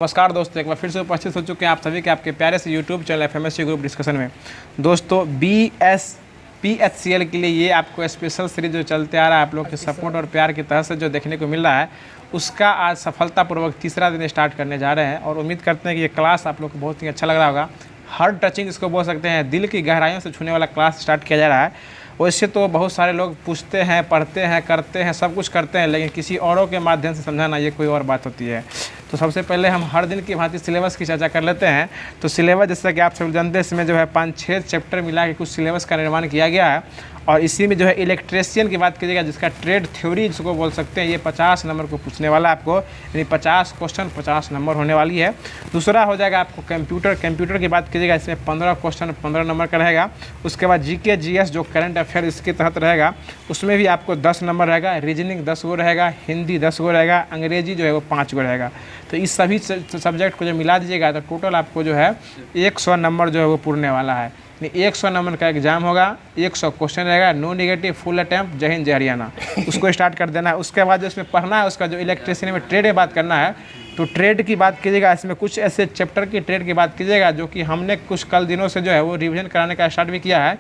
नमस्कार दोस्तों, एक बार फिर से उपस्थित हो चुके हैं आप सभी के आपके प्यारे से यूट्यूब चैनल एफएमएससी ग्रुप डिस्कशन में। दोस्तों BSPHCL के लिए ये आपको स्पेशल सीरीज जो चलते आ रहा है आप लोग के सपोर्ट और प्यार की तरह से जो देखने को मिल रहा है, उसका आज सफलतापूर्वक तीसरा दिन स्टार्ट करने जा रहे हैं और उम्मीद करते हैं कि ये क्लास आप लोग को बहुत ही अच्छा लग रहा होगा। हार्ट टचिंग इसको बोल सकते हैं, दिल की गहराइयों से छूने वाला क्लास स्टार्ट किया जा रहा है। वैसे तो बहुत सारे लोग पूछते हैं, पढ़ते हैं, करते हैं, सब कुछ करते हैं, लेकिन किसी औरों के माध्यम से समझाना ये कोई और बात होती है। तो सबसे पहले हम हर दिन की भांति सिलेबस की चर्चा कर लेते हैं। तो सिलेबस जैसा कि आप सब जानते हैं, इसमें जो है 5-6 चैप्टर मिला के कुछ सिलेबस का निर्माण किया गया है और इसी में जो है इलेक्ट्रीशियन की बात कीजिएगा, जिसका ट्रेड थ्योरी जिसको बोल सकते हैं, ये 50 नंबर को पूछने वाला है आपको, यानी 50 क्वेश्चन 50 नंबर होने वाली है। दूसरा हो जाएगा आपको कंप्यूटर की बात कीजिएगा, इसमें 15 क्वेश्चन 15 नंबर का रहेगा। उसके बाद जीके जीएस जो करंट अफेयर इसके तहत रहेगा, उसमें भी आपको 10 नंबर रहेगा। रीजनिंग 10 गो रहेगा, हिंदी 10 गो रहेगा, अंग्रेजी जो है वो 5 गो रहेगा। तो इस सभी सब्जेक्ट को जो मिला दीजिएगा तो टोटल आपको जो है 100 नंबर जो है वो पूरने वाला है। 100 नंबर का एग्जाम होगा, 100 क्वेश्चन रहेगा, नो नेगेटिव, फुल अटैम्प्ट, जय हिंद जय हरियाणा। उसको स्टार्ट कर देना है। उसके बाद जो इसमें पढ़ना है, उसका जो इलेक्ट्रिशियन में ट्रेड की बात करना है, तो ट्रेड की बात कीजिएगा, इसमें कुछ ऐसे चैप्टर की ट्रेड की बात कीजिएगा जो कि हमने कुछ कल दिनों से जो है वो रिवीजन कराने का स्टार्ट भी किया है।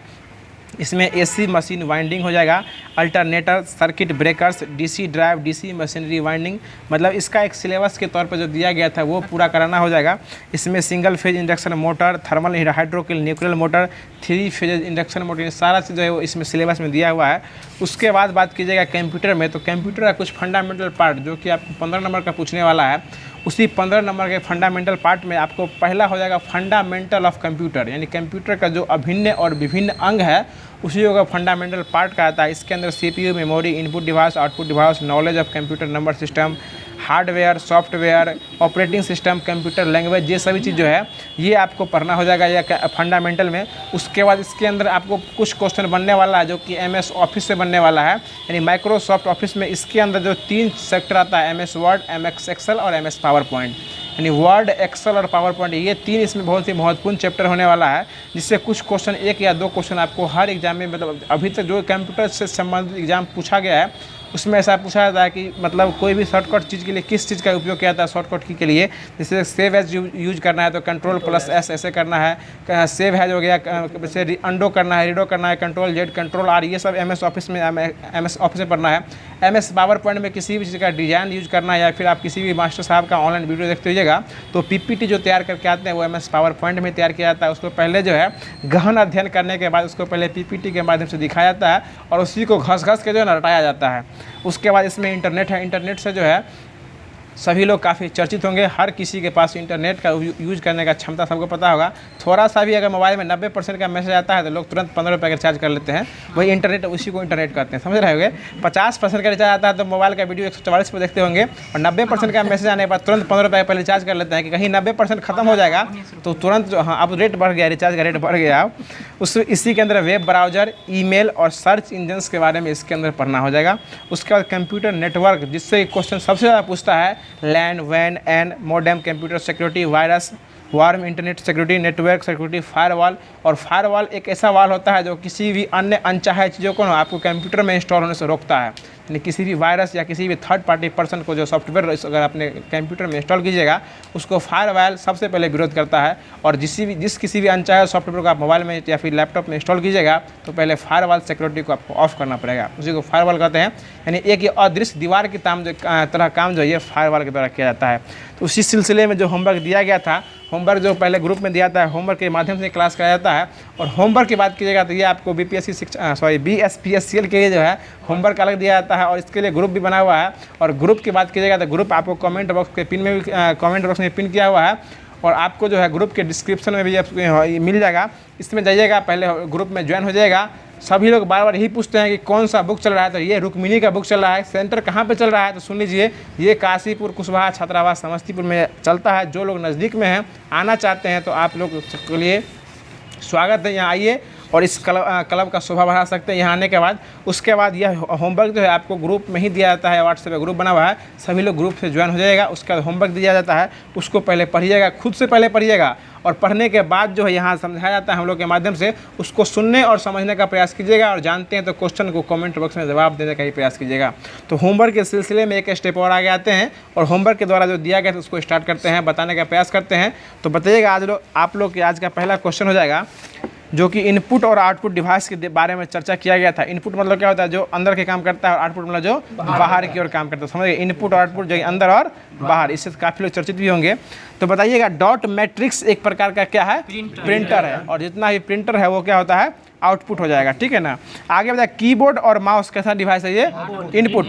इसमें एसी मशीन वाइंडिंग हो जाएगा, alternator, circuit breakers, DC drive, DC machinery winding, मतलब इसका एक सिलेबस के तौर पर जो दिया गया था वो पूरा कराना हो जाएगा। इसमें single phase induction motor, thermal hydraulic nuclear motor, 3 phase induction motor, सारा चीज़ जो है वो इसमें सिलेबस में दिया हुआ है। उसके बाद बात कीजिएगा कंप्यूटर में, तो कंप्यूटर का कुछ फंडामेंटल पार्ट जो कि आपको 15 नंबर का पूछने वाला है, उसी 15 नंबर के फंडामेंटल पार्ट में आपको पहला हो जाएगा फंडामेंटल ऑफ कंप्यूटर, यानी कंप्यूटर का जो अभिन्न और विभिन्न अंग है उसी का फंडामेंटल पार्ट का आता है। इसके अंदर CPU, memory, input device, output device, knowledge of computer number system, hardware, software, operating system, computer language, ये सभी चीज़ जो है ये आपको पढ़ना हो जाएगा या फंडामेंटल में। उसके बाद इसके अंदर आपको कुछ क्वेश्चन बनने वाला है जो कि MS ऑफिस से बनने वाला है, यानी माइक्रोसॉफ्ट ऑफिस में इसके अंदर जो 3 सेक्टर आता है, MS वर्ड, MS एक्सेल और MS पावर पॉइंट, यानी वर्ड, एक्सेल और पावर पॉइंट, ये 3 इसमें बहुत ही महत्वपूर्ण चैप्टर होने वाला है, जिससे कुछ क्वेश्चन 1 या 2 क्वेश्चन आपको हर एग्जाम में, मतलब अभी तक जो कंप्यूटर से संबंधित एग्जाम पूछा गया है उसमें ऐसा पूछा जाता है कि मतलब कोई भी शॉर्टकट चीज़ के लिए किस चीज़ का उपयोग किया जाता है शॉर्टकट की के लिए। जैसे सेव एज यूज करना है तो Ctrl+S ऐसे करना है, सेव एज हो गया, जैसे अंडो करना है, रीडो करना है, Ctrl+Z, Ctrl+R, ये सब MS ऑफिस में MS ऑफिस में पढ़ना है। MS पावर पॉइंट में किसी भी चीज़ का डिज़ाइन यूज करना है, या फिर आप किसी भी मास्टर साहब का ऑनलाइन वीडियो देखते होइएगा तो PPT जो तैयार करके आते हैं वो MS पावर पॉइंट में तैयार किया जाता है। उसको पहले जो है गहन अध्ययन करने के बाद उसको पहले PPT के माध्यम से दिखाया जाता है और उसी को घस के जो है रटाया जाता है। उसके बाद इसमें इंटरनेट है, इंटरनेट से जो है सभी लोग काफ़ी चर्चित होंगे, हर किसी के पास इंटरनेट का यूज करने का क्षमता सबको पता होगा। थोड़ा सा भी अगर मोबाइल में 90% का मैसेज आता है तो लोग तुरंत 15 रुपये का रिचार्ज कर लेते हैं, वही इंटरनेट, उसी को इंटरनेट कहते हैं, समझ रहे होंगे। 50% का रिचार्ज आता है तो मोबाइल का वीडियो 144 पर देखते होंगे, और 90% का मैसेज आने के बाद तुरंत 15 रुपये पर रिचार्ज कर लेते हैं कि कहीं 90% खत्म हो जाएगा तो तुरंत जो, हाँ अब रेट बढ़ गया, रिचार्ज का रेट बढ़ गया। इसी के अंदर वेब ब्राउजर, ईमेल और सर्च इंजन्स के बारे में इसके अंदर पढ़ना हो जाएगा। उसके बाद कंप्यूटर नेटवर्क, जिससे क्वेश्चन सबसे ज़्यादा पूछता है, लैन, वैन, N, modem, computer security, virus, worm, internet security, network security, firewall. और फायरवॉल एक ऐसा वॉल होता है जो किसी भी अन्य अनचाहे चीज़ों को आपको कंप्यूटर में इंस्टॉल होने से रोकता है, यानी किसी भी वायरस या किसी भी थर्ड पार्टी पर्सन को जो सॉफ्टवेयर अगर अपने कंप्यूटर में इंस्टॉल कीजिएगा उसको फायरवॉल सबसे पहले विरोध करता है। और किसी भी अनचाहे सॉफ्टवेयर को आप मोबाइल में या फिर लैपटॉप में इंस्टॉल कीजिएगा तो पहले फायरवॉल सिक्योरिटी को आपको ऑफ करना पड़ेगा, उसी को फायरवॉल कहते हैं। यानी एक ये अदृश्य दीवार की तरह काम जो ये फायरवॉल के द्वारा किया जाता है। तो उसी सिलसिले में जो होमवर्क दिया गया था, होमवर्क जो पहले ग्रुप में दिया था, होमवर्क के माध्यम से क्लास कराया जाता है। और होमवर्क की बात कीजिएगा तो ये आपको BSPHCL के लिए जो है होमवर्क अलग दिया जाता है और इसके लिए ग्रुप भी बना हुआ है। और ग्रुप की बात कीजिएगा तो ग्रुप आपको कमेंट बॉक्स में पिन किया हुआ है, और आपको जो है ग्रुप के डिस्क्रिप्शन में भी मिल जाएगा। इसमें जाइएगा, पहले ग्रुप में ज्वाइन हो जाएगा। सभी लोग बार बार यही पूछते हैं कि कौन सा बुक चल रहा है, तो ये रुक्मिणी का बुक चल रहा है। सेंटर कहाँ पे चल रहा है तो सुन लीजिए, ये काशीपुर, कुशवाहा, छात्रावास, समस्तीपुर में चलता है। जो लोग नज़दीक में हैं, आना चाहते हैं तो आप लोग के लिए स्वागत है, यहाँ आइए और इस क्लब का शोभा बढ़ा सकते हैं यहाँ आने के बाद। उसके बाद यह होमवर्क जो है आपको ग्रुप में ही दिया जाता है, व्हाट्सएप ग्रुप बना हुआ है, सभी लोग ग्रुप से ज्वाइन हो जाएगा। उसके बाद होमवर्क दिया जाता है, उसको पहले पढ़िएगा, खुद से पहले पढ़िएगा और पढ़ने के बाद जो है यहाँ समझाया जाता है हम लोग के माध्यम से, उसको सुनने और समझने का प्रयास कीजिएगा और जानते हैं तो क्वेश्चन को कमेंट बॉक्स में जवाब देने का ही प्रयास कीजिएगा। तो होमवर्क के सिलसिले में एक स्टेप और आगे आते हैं और होमवर्क के द्वारा जो दिया गया था उसको स्टार्ट करते हैं, बताने का प्रयास करते हैं। तो बताइएगा आप लोग के आज का पहला क्वेश्चन हो जाएगा जो कि इनपुट और आउटपुट डिवाइस के बारे में चर्चा किया गया था। इनपुट मतलब क्या होता है, जो अंदर के काम करता है, और आउटपुट मतलब जो बाहर की ओर काम करता है। समझिए, इनपुट और आउटपुट जो अंदर और बाहर, इससे काफ़ी लोग चर्चित भी होंगे। तो बताइएगा, डॉट मैट्रिक्स एक प्रकार का क्या है, प्रिंटर है, और जितना भी प्रिंटर है वो क्या होता है, आउटपुट हो जाएगा। ठीक है ना। आगे बताया, कीबोर्ड और माउस कैसा डिवाइस है, ये इनपुट।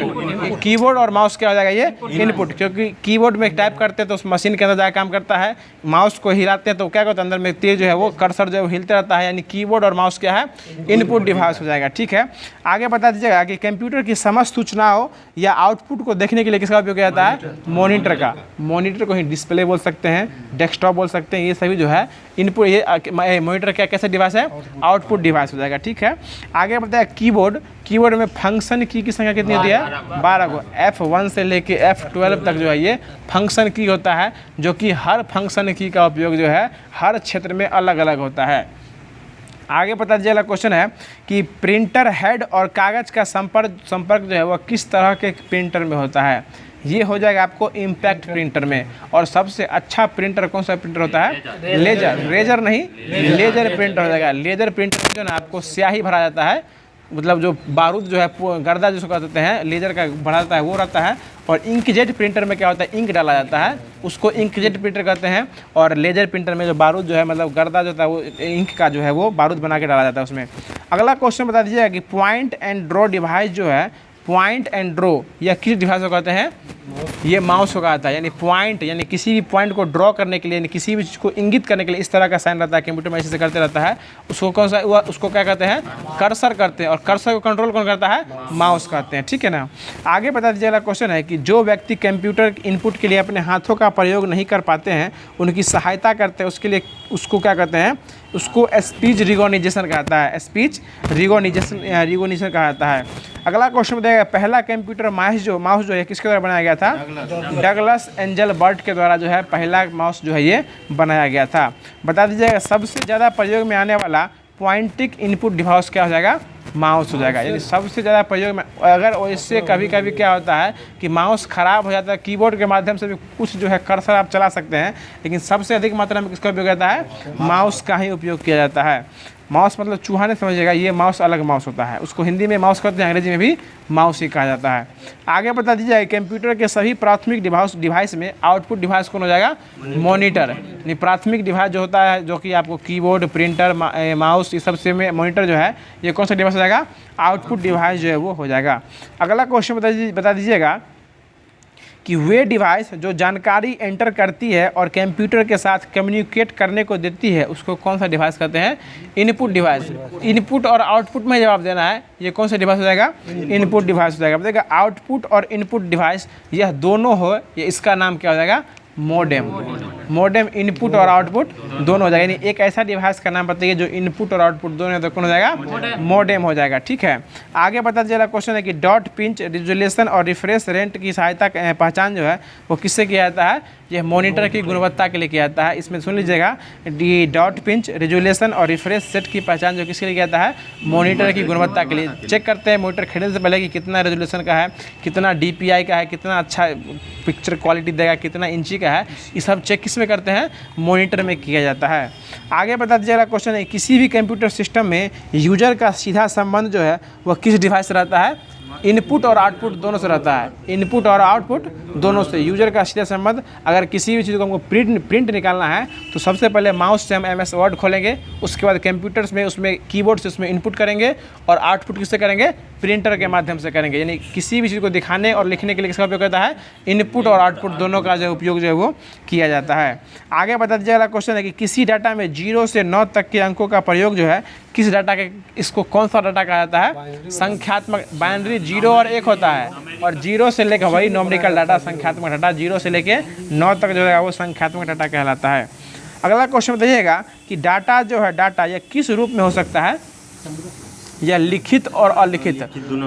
कीबोर्ड और माउस क्या हो जाएगा, ये इनपुट, क्योंकि कीबोर्ड में टाइप करते हैं तो उस मशीन के अंदर जाकर काम करता है, माउस को हिलाते हैं तो क्या करता है, अंदर में तेज जो है वो कर्सर जो है वो हिलते रहता है, यानी कीबोर्ड और माउस क्या है, इनपुट डिवाइस हो जाएगा। ठीक है। आगे बता दीजिएगा कि कंप्यूटर की समस्त सूचनाओं या आउटपुट को देखने के लिए किसका उपयोग किया जाता है, मॉनिटर का। मॉनिटर को ही डिस्प्ले बोल सकते हैं, डेस्कटॉप बोल सकते हैं, ये सभी जो है इनपुट, ये मॉनिटर क्या कैसे डिवाइस है, आउटपुट डिवाइस हो जाएगा। ठीक है। आगे बताया कीबोर्ड, कीबोर्ड में फंक्शन की संख्या कितनी होती है, 12 को। F1 से लेके F12 तक जो है ये फंक्शन की होता है, जो कि हर फंक्शन की का उपयोग जो है हर क्षेत्र में अलग अलग होता है। आगे पता चला क्वेश्चन है कि प्रिंटर हेड और कागज़ का संपर्क जो है वह किस तरह के प्रिंटर में होता है। ये हो जाएगा आपको इम्पैक्ट प्रिंटर में। और सबसे अच्छा प्रिंटर कौन सा प्रिंटर होता है, लेजर नहीं, लेजर प्रिंटर हो जाएगा। लेजर प्रिंटर में जो ना आपको स्याही भरा जाता है, मतलब जो बारूद जो है गर्दा जिसको कहते हैं, लेजर का भरा जाता है वो रहता है। और इंकजेट प्रिंटर में क्या होता है, इंक डाला जाता है, उसको इंकजेट प्रिंटर कहते हैं। और लेजर प्रिंटर में जो बारूद जो है, मतलब गर्दा जो होता है वो इंक का जो है वो बारूद बना के डाला जाता है उसमें। अगला क्वेश्चन बता दीजिएगा कि पॉइंट एंड ड्रॉ डिवाइस जो है, पॉइंट एंड ड्रॉ यह किस डिवाइस को कहते हैं, ये माउस को कहता है। यानी पॉइंट यानी किसी भी पॉइंट को ड्रॉ करने के लिए, यानी किसी भी चीज़ को इंगित करने के लिए इस तरह का साइन रहता है, कंप्यूटर में ऐसे करते रहता है, उसको कौन सा, उसको क्या कहते हैं, कर्सर करते हैं। और कर्सर को कंट्रोल कौन करता है, माउस कहते हैं। ठीक है ना। आगे बता दीजिए, अगला क्वेश्चन है कि जो व्यक्ति कंप्यूटर इनपुट के लिए अपने हाथों का प्रयोग नहीं कर पाते हैं, उनकी सहायता करते हैं, उसके लिए उसको क्या कहते हैं, उसको स्पीच रिकॉग्निशन कहता है, स्पीच रिकॉग्निशन कहा जाता है। अगला क्वेश्चन बताइएगा, पहला कंप्यूटर माउस जो है किसके द्वारा बनाया गया था, डगलस एंजल बर्ट के द्वारा जो है पहला माउस जो है ये बनाया गया था। बता दीजिएगा, सबसे ज़्यादा प्रयोग में आने वाला पॉइंटिक इनपुट डिवाइस क्या हो जाएगा, माउस हो जाएगा। यानी सबसे ज़्यादा प्रयोग में, अगर इससे कभी कभी क्या होता है कि माउस ख़राब हो जाता है, कीबोर्ड के माध्यम से भी कुछ जो है कर्सर आप चला सकते हैं, लेकिन सबसे अधिक मात्रा में किसका उपयोग होता है, माउस का ही उपयोग किया जाता है। माउस मतलब चूहा नहीं समझिएगा, ये माउस अलग माउस होता है, उसको हिंदी में माउस कहते हैं, अंग्रेजी में भी माउस ही कहा जाता है। आगे बता दीजिए, कंप्यूटर के सभी प्राथमिक डिवाइस में आउटपुट डिवाइस कौन हो जाएगा, मॉनिटर। यानी प्राथमिक डिवाइस जो होता है, जो कि आपको कीबोर्ड, प्रिंटर, माउस, ये सबसे में मॉनिटर जो है ये कौन सा डिवाइस हो जाएगा, आउटपुट डिवाइस जो है वो हो जाएगा। अगला क्वेश्चन बता दीजिएगा कि वे डिवाइस जो जानकारी एंटर करती है और कंप्यूटर के साथ कम्युनिकेट करने को देती है, उसको कौन सा डिवाइस कहते हैं, इनपुट डिवाइस। इनपुट और आउटपुट में जवाब देना है, ये कौन सा डिवाइस हो जाएगा, इनपुट डिवाइस हो जाएगा। बताइएगा, आउटपुट और इनपुट डिवाइस यह दोनों हो, ये इसका नाम क्या हो जाएगा, मोडेम। मोडेम इनपुट और आउटपुट दोनों हो जाएगा। यानी एक ऐसा डिवाइस का नाम बताइए जो इनपुट और आउटपुट दोनों, तो कौन हो जाएगा, मोडेम हो जाएगा। ठीक है। आगे पता चला क्वेश्चन है कि डॉट पिंच रिजोल्यूशन और रिफ्रेश रेट की सहायता पहचान जो है वो किससे किया जाता है, यह मॉनिटर की गुणवत्ता के लिए किया जाता है। इसमें सुन लीजिएगा, डी डॉट पिंच रिजोल्यूशन और रिफ्रेश सेट की पहचान जो किसके लिए किया जाता है, मॉनिटर की गुणवत्ता के लिए। चेक करते हैं मॉनिटर खरीदने से पहले कि कितना रेजोल्यूशन का है, कितना DPI का है, कितना अच्छा पिक्चर क्वालिटी देगा, कितना इंची का है, ये सब चेक किस में करते हैं, मॉनिटर में किया जाता है। आगे बता दीजिएगा क्वेश्चन है, किसी भी कंप्यूटर सिस्टम में यूजर का सीधा संबंध जो है वह किस डिवाइस से रहता है, इनपुट और आउटपुट दोनों से रहता है। इनपुट और आउटपुट दोनों से यूजर का सीधा संबंध। अगर किसी भी चीज़ को हमको प्रिंट निकालना है तो सबसे पहले माउस से हम MS वर्ड खोलेंगे, उसके बाद कंप्यूटर्स में उसमें कीबोर्ड से उसमें इनपुट करेंगे और आउटपुट किससे करेंगे, प्रिंटर के माध्यम से करेंगे। यानी किसी भी चीज़ को दिखाने और लिखने के लिए किसका उपयोग होता है, इनपुट और आउटपुट दोनों का जो उपयोग जो है वो किया जाता है। आगे बता दीजिए, अगला क्वेश्चन है कि किसी डाटा में 0 से 9 तक के अंकों का प्रयोग जो है किस डाटा के, इसको कौन सा डाटा कहा जाता है, संख्यात्मक। बाइनरी 0 और 1 होता है, और 0 से लेकर वही नॉमिकल डाटा, संख्यात्मक डाटा 0 से लेकर 9 तक जो है वो संख्यात्मक डाटा कहलाता है। अगला क्वेश्चन बताइएगा कि डाटा जो है, डाटा यह किस रूप में हो सकता है, या लिखित और अलिखित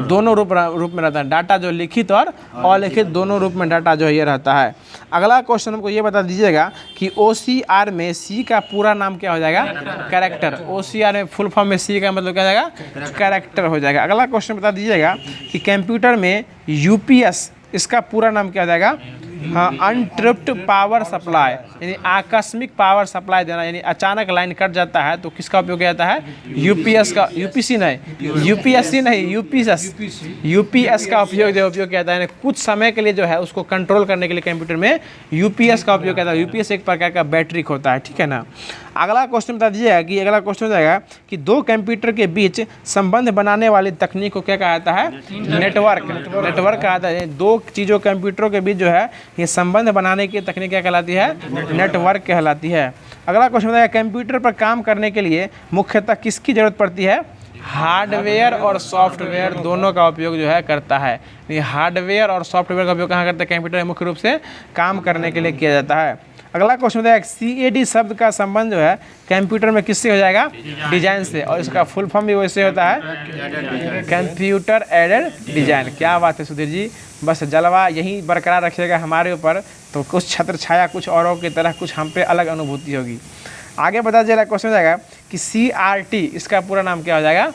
दोनों रूप में रहता है। डाटा जो लिखित और अलिखित दोनों रूप में डाटा जो है ये रहता है। अगला क्वेश्चन हमको ये बता दीजिएगा कि OCR में सी का पूरा नाम क्या हो जाएगा? कैरेक्टर। OCR में फुल फॉर्म में सी का मतलब क्या हो जाएगा? कैरेक्टर हो जाएगा। अगला क्वेश्चन बता दीजिएगा कि कंप्यूटर में UPS इसका पूरा नाम क्या हो जाएगा? हाँ, अनट्रिप्ड पावर सप्लाई, यानी आकस्मिक पावर सप्लाई देना, यानी अचानक लाइन कट जाता है तो किसका उपयोग किया जाता है? UPS का, UPC नहीं, UPSC नहीं, UPS का उपयोग किया जाता है। यानी कुछ समय के लिए जो है उसको कंट्रोल करने के लिए कंप्यूटर में UPS का उपयोग किया जाता है। UPS एक प्रकार का बैटरी होता है, ठीक है ना। अगला क्वेश्चन बता दीजिएगा कि अगला क्वेश्चन हो जाएगा कि दो कंप्यूटर के बीच संबंध बनाने वाली तकनीक को क्या कहा जाता है? नेटवर्क कहा जाता है। दो चीज़ों कंप्यूटरों के बीच जो है ये संबंध बनाने की तकनीक क्या कहलाती है? नेटवर्क कहलाती है। अगला क्वेश्चन बताएगा कंप्यूटर पर काम करने के लिए मुख्यतः किसकी जरूरत पड़ती है? हार्डवेयर और सॉफ्टवेयर दोनों का उपयोग जो है करता है। ये हार्डवेयर और सॉफ्टवेयर का उपयोग कहाँ करते हैं? कंप्यूटर में मुख्य रूप से काम करने के लिए किया जाता है। अगला क्वेश्चन बताएगा CAD शब्द का संबंध जो है कंप्यूटर में किससे हो जाएगा? डिजाइन से, और इसका फुल फॉर्म भी वैसे होता है कंप्यूटर एडेड डिजाइन। क्या बात है सुधीर जी, बस जलवा यही बरकरार रखिएगा हमारे ऊपर, तो कुछ छत्र छाया कुछ औरों की तरह कुछ हम पे अलग अनुभूति होगी। आगे बता दीजिएगा क्वेश्चन हो जाएगा कि CRT इसका पूरा नाम क्या हो जाएगा?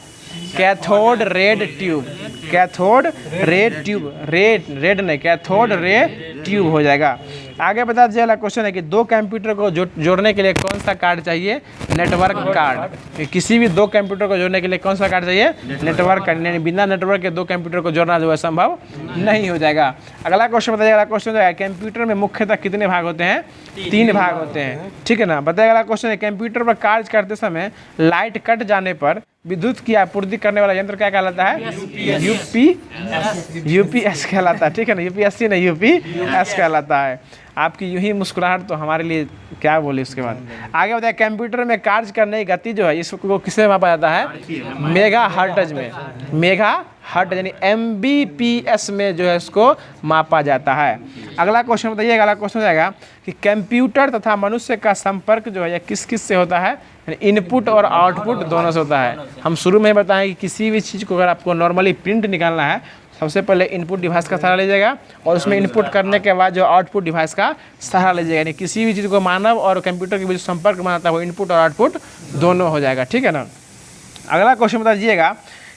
Cathode red tube. Cathode red tube, red नहीं, कैथोड रे ट्यूब हो जाएगा। आगे बता दीजिए वाला क्वेश्चन है कि दो कंप्यूटर को जोड़ने के लिए कौन सा कार्ड चाहिए? Network card. किसी भी दो कंप्यूटर को जोड़ने के लिए कौन सा कार्ड चाहिए? Network card. यानी बिना नेटवर्क के दो कंप्यूटर को जोड़ना जो है संभव नहीं हो जाएगा। अगला क्वेश्चन बताइएगा, अगला क्वेश्चन है कंप्यूटर में मुख्यतः कितने भाग होते हैं? 3 भाग होते हैं, ठीक है ना। बताइएगा अगला क्वेश्चन है कंप्यूटर पर कार्य करते समय लाइट कट जाने पर विद्युत की आपूर्ति करने वाला यंत्र क्या कहलाता है? UPS कहलाता है, ठीक है ना। UPSC नहीं, UPS कहलाता है। आपकी यूं ही मुस्कुराहट तो हमारे लिए क्या बोले। उसके बाद आगे बताया कंप्यूटर में कार्य करने की गति जो है इसको किससे मापा जाता है? मेगा हर्ट्ज में। मेगा हर्ट्ज यानी MBPS में जो है इसको मापा जाता है। अगला क्वेश्चन बताइएगा, अगला क्वेश्चन हो जाएगा कि कंप्यूटर तथा मनुष्य का संपर्क जो है किस किस से होता है? इनपुट और आउटपुट दोनों से होता है। हम शुरू में बताएं कि किसी भी चीज़ को अगर आपको नॉर्मली प्रिंट निकालना है सबसे पहले इनपुट डिवाइस का सहारा लीजिएगा और उसमें इनपुट करने के बाद जो आउटपुट डिवाइस का सहारा लीजिएगा। यानी किसी भी चीज़ को मानव और कंप्यूटर के बीच संपर्क बनाता है वो इनपुट और आउटपुट दोनों हो जाएगा, ठीक है ना। अगला क्वेश्चन बता दीजिएगा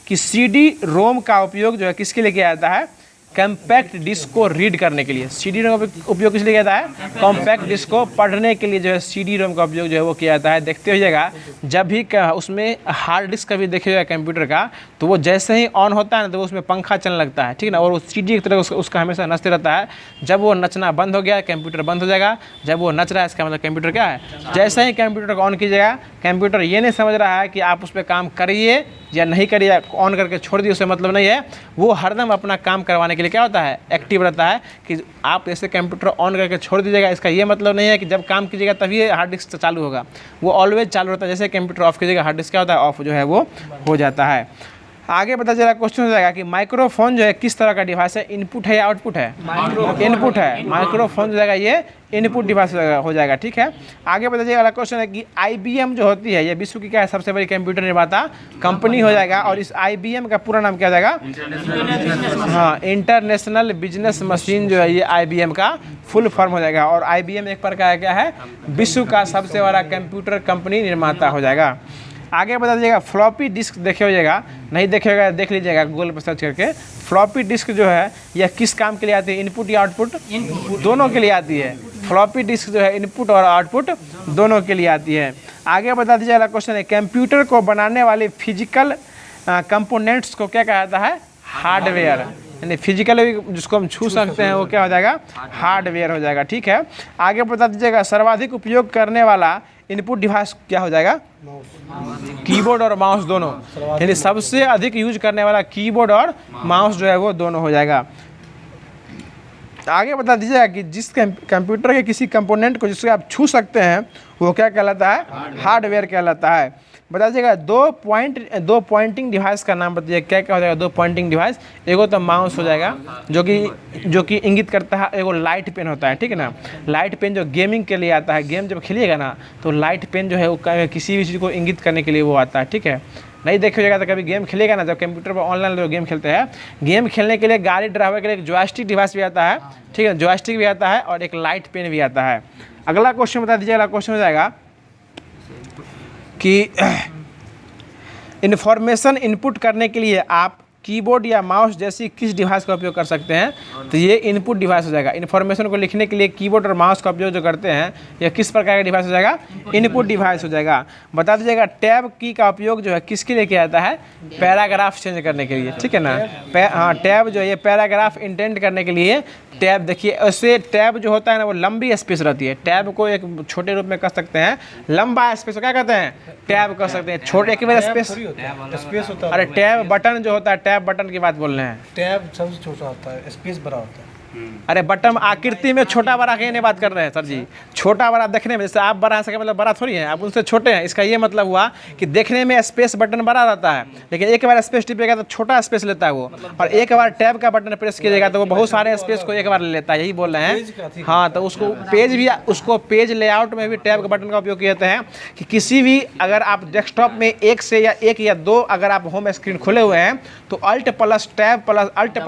कि CD-ROM का उपयोग जो है किसके लिए किया जाता है? कॉम्पैक्ट डिस्क को रीड करने के लिए। CD-ROM का उपयोग किस लिए किया जाता है? कॉम्पैक्ट डिस्क को पढ़ने के लिए जो है CD-ROM का उपयोग जो है वो किया जाता है। देखते होइएगा जब भी उसमें हार्ड डिस्क का भी देखिएगा कंप्यूटर का, तो वो जैसे ही ऑन होता है ना तो उसमें पंखा चलने लगता है, ठीक है ना। और वो CD की तरह उसका हमेशा नचते रहता है। जब वो नचना बंद हो गया कंप्यूटर बंद हो जाएगा। जब वो नच रहा है इसका मतलब कंप्यूटर क्या है? जैसे ही कंप्यूटर को ऑन कीजिएगा कंप्यूटर ये नहीं समझ रहा है कि आप उस पर काम करिए या नहीं करिए, ऑन करके छोड़ दिए उससे मतलब नहीं है। वो हरदम अपना काम करवाने के लिए क्या होता है? एक्टिव रहता है। कि आप जैसे कंप्यूटर ऑन करके छोड़ दीजिएगा इसका ये मतलब नहीं है कि जब काम कीजिएगा तभी हार्ड डिस्क चालू होगा। वो ऑलवेज चालू रहता है। जैसे कंप्यूटर ऑफ कीजिएगा हार्ड डिस्क क्या होता है? ऑफ जो है वो हो जाता है। आगे पता चला क्वेश्चन हो जाएगा कि माइक्रोफोन जो है किस तरह का डिवाइस है? इनपुट है या आउटपुट है? इनपुट है। माइक्रोफोन जो जाएगा ये इनपुट डिवाइस हो जाएगा, ठीक है। आगे पता चलेगा अगला क्वेश्चन है कि IBM जो होती है ये विश्व की क्या है? सबसे बड़ी कंप्यूटर निर्माता कंपनी हो जाएगा। और इस IBM का पूरा नाम क्या हो जाएगा? हाँ, इंटरनेशनल बिजनेस मशीन जो है ये IBM का फुल फॉर्म हो जाएगा। और IBM एक प्रकार क्या है? विश्व का सबसे बड़ा कंप्यूटर कंपनी निर्माता हो जाएगा। आगे बता दीजिएगा फ्लॉपी डिस्क देखे होइएगा, नहीं देखे होगा देख लीजिएगा गूगल पर सर्च करके। फ्लॉपी डिस्क जो है यह किस काम के लिए आती है? इनपुट या आउटपुट? दोनों के लिए आती है। फ्लॉपी डिस्क जो है इनपुट और आउटपुट दोनों के लिए आती है। आगे बता दीजिए अगला क्वेश्चन है कंप्यूटर को बनाने वाले फिजिकल कंपोनेंट्स को क्या कहा जाता है? हार्डवेयर। यानी फिजिकल जिसको हम छू सकते हैं वो क्या हो जाएगा? हार्डवेयर हो जाएगा, ठीक है। आगे बता दीजिएगा सर्वाधिक उपयोग करने वाला इनपुट डिवाइस क्या हो जाएगा? कीबोर्ड और माउस दोनों। यानी सबसे अधिक यूज करने वाला कीबोर्ड और माउस जो है वो दोनों हो जाएगा। आगे बता दीजिएगा कि जिस कंप्यूटर के किसी कंपोनेंट को जिससे आप छू सकते हैं वो क्या कहलाता है? हार्डवेयर कहलाता है। बता दीजिएगा दो पॉइंटिंग डिवाइस का नाम बताइए, क्या क्या हो जाएगा? दो पॉइंटिंग डिवाइस, एगो तो माउस हो जाएगा जो कि इंगित करता है, एगो लाइट पेन होता है, ठीक है ना। लाइट पेन जो गेमिंग के लिए आता है, गेम जब खेलिएगा ना तो लाइट पेन जो है वो किसी भी चीज़ को इंगित करने के लिए वो आता है, ठीक है। नहीं देखे होगा तो कभी गेम खेलेगा ना, जब कंप्यूटर पर ऑनलाइन लोग गेम खेलते हैं, गेम खेलने के लिए गाड़ी ड्राइवर के लिए एक जॉयस्टिक डिवाइस भी आता है, ठीक है, जॉयस्टिक भी आता है और एक लाइट पेन भी आता है। अगला क्वेश्चन बता दीजिए, अगला क्वेश्चन हो जाएगा कि इन्फॉर्मेशन इनपुट करने के लिए आप कीबोर्ड या माउस जैसी किस डिवाइस का उपयोग कर सकते हैं, तो ये इनपुट डिवाइस हो जाएगा। इन्फॉर्मेशन को लिखने के लिए कीबोर्ड और माउस का उपयोग जो करते हैं, यह किस प्रकार का डिवाइस हो जाएगा, इनपुट डिवाइस हो जाएगा। बता दीजिएगा टैब की का उपयोग जो है किसके लिए किया जाता है, पैराग्राफ चेंज करने के लिए, ठीक है ना। हाँ, टैब जो है ये पैराग्राफ इंडेंट करने के लिए टैब, देखिए ऐसे टैब जो होता है ना वो लंबी स्पेस रहती है, टैब को एक छोटे रूप में कर सकते हैं, लंबा स्पेस को क्या कहते हैं, टैब कर सकते हैं। छोटे एक बार स्पेस होता है, अरे टैब बटन जो होता है, टैब बटन की बात बोल रहे हैं, टैब सबसे छोटा होता है, स्पेस बड़ा होता है। अरे बटन आकृति में छोटा बड़ा के नहीं बात कर रहे हैं सर जी, छोटा बड़ा देखने में, जैसे आप बड़ा सके मतलब बड़ा थोड़ी है, आप उनसे छोटे हैं, इसका ये मतलब हुआ कि देखने में स्पेस बटन बड़ा रहता है, लेकिन एक बार स्पेस टिपेगा तो छोटा स्पेस लेता है वो, और एक बार टैब का बटन प्रेस कीजिएगा तो वो बहुत सारे स्पेस को एक बार ले लेता है, यही बोल रहे हैं। हाँ, तो उसको पेज भी, उसको पेज लेआउट में भी टैब के बटन का उपयोग किए जाते हैं कि किसी भी, अगर आप डेस्कटॉप में एक या दो अगर आप होम स्क्रीन खोले हुए हैं तो अल्ट प्लस टैब अल्ट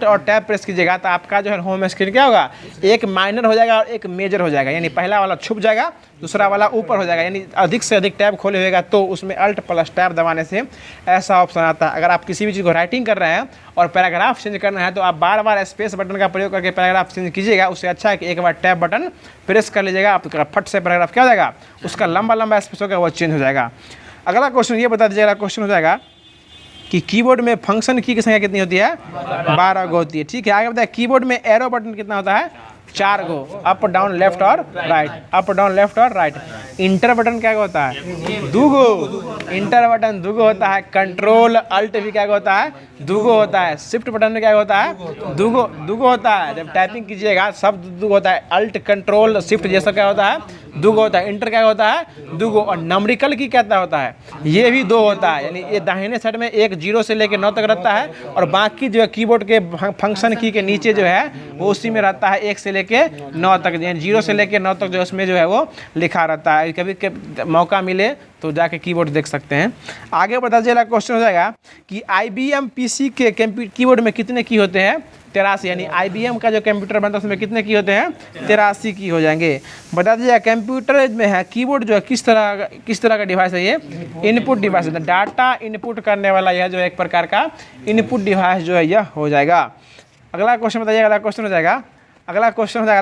और टैब प्रेस कीजिएगा तो आपका जो है होम स्क्रीन क्या होगा, एक माइनर हो जाएगा और एक मेजर हो जाएगा, यानी पहला वाला छुप जाएगा, दूसरा वाला ऊपर हो जाएगा, यानी अधिक से अधिक टैब खोले होगा तो उसमें अल्ट प्लस टैब दबाने से ऐसा ऑप्शन आता है। अगर आप किसी भी चीज़ को राइटिंग कर रहे हैं और पैराग्राफ चेंज करना है तो आप बार बार स्पेस बटन का प्रयोग करके पैराग्राफ चेंज कीजिएगा, उससे अच्छा है कि एक बार टैब बटन प्रेस कर लीजिएगा, आपका फट से पैराग्राफ क्या हो जाएगा, उसका लंबा लंबा स्पेस होगा वो चेंज हो जाएगा। अगला क्वेश्चन ये बता दीजिएगा, क्वेश्चन हो जाएगा कि कीबोर्ड में फंक्शन की संख्या कितनी होती है, 12 गो होती है, ठीक है। आगे बताए कीबोर्ड में एरो बटन कितना होता है, 4 गो, अप डाउन लेफ्ट और राइट, अप डाउन लेफ्ट और राइट। इंटर बटन क्या होता है, 2 गो, इंटर बटन 2 गो होता है। कंट्रोल अल्ट भी क्या होता है, 2 गो होता है। शिफ्ट बटन में क्या होता है, 2 गो होता है। जब टाइपिंग कीजिएगा सब 2 गो होता है, अल्ट कंट्रोल शिफ्ट जैसा क्या होता है, 2 गो होता है। इंटर क्या होता है, 2 गो। और नंबरिकल की क्या होता है, ये भी 2 होता है, यानी ये दाहिने साइड में एक 0 से लेकर 9 तक रहता है और बाकी जो है कीबोर्ड के फंक्शन की के नीचे जो है वो उसी में रहता है 1 से लेके 9 तक, यानी 0 से लेके 9 तक जो उसमें जो है वो लिखा रहता है। कभी मौका मिले तो जाके कीबोर्ड देख सकते हैं। आगे बता दीजिएगा, क्वेश्चन हो जाएगा कि IBM PC के कीबोर्ड में कितने की होते हैं, 83, यानी IBM का जो कंप्यूटर बनता है उसमें कितने की होते हैं, 83 की हो जाएंगे। बता दीजिएगा कंप्यूटर में है कीबोर्ड जो है किस तरह का डिवाइस है, ये इनपुट डिवाइस है, डाटा इनपुट करने वाला यह जो है एक प्रकार का इनपुट डिवाइस जो है यह हो जाएगा। अगला क्वेश्चन बताइएगा, अगला क्वेश्चन हो जाएगा, अगला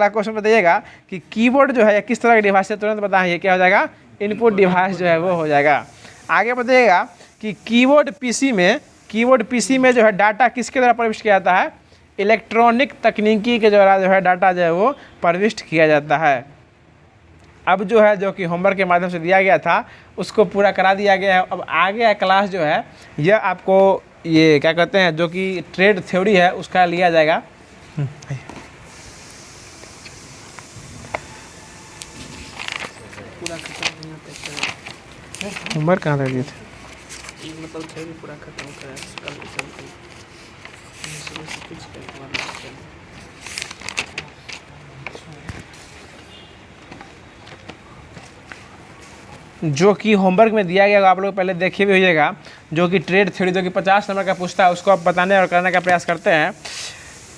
क्वेश्चन बताइएगा कि कीबोर्ड जो है किस तरह का डिवाइस है, तुरंत बताएं ये क्या हो जाएगा, इनपुट डिवाइस जो है वो हो जाएगा। आगे बताइएगा कि कीबोर्ड पीसी में जो है डाटा किसके द्वारा प्रविष्ट किया जाता है, इलेक्ट्रॉनिक तकनीकी के द्वारा जो है डाटा जो है वो प्रविष्ट किया जाता है। अब जो है जो कि होमवर्क के माध्यम से दिया गया था उसको पूरा करा दिया गया है। अब आगे क्लास जो है यह आपको ये क्या कहते हैं जो कि ट्रेड थ्योरी है उसका लिया जाएगा। होमवर्क कहाँ लग दिए थे, मतलब थ्योरी पूरा खत्म करें कल के चलते जो कि होमवर्क में दिया गया आप लोग पहले देखे भी होइएगा, जो कि ट्रेड थ्योरी जो कि 50 नंबर का पूछता है उसको आप बताने और करने का प्रयास करते हैं।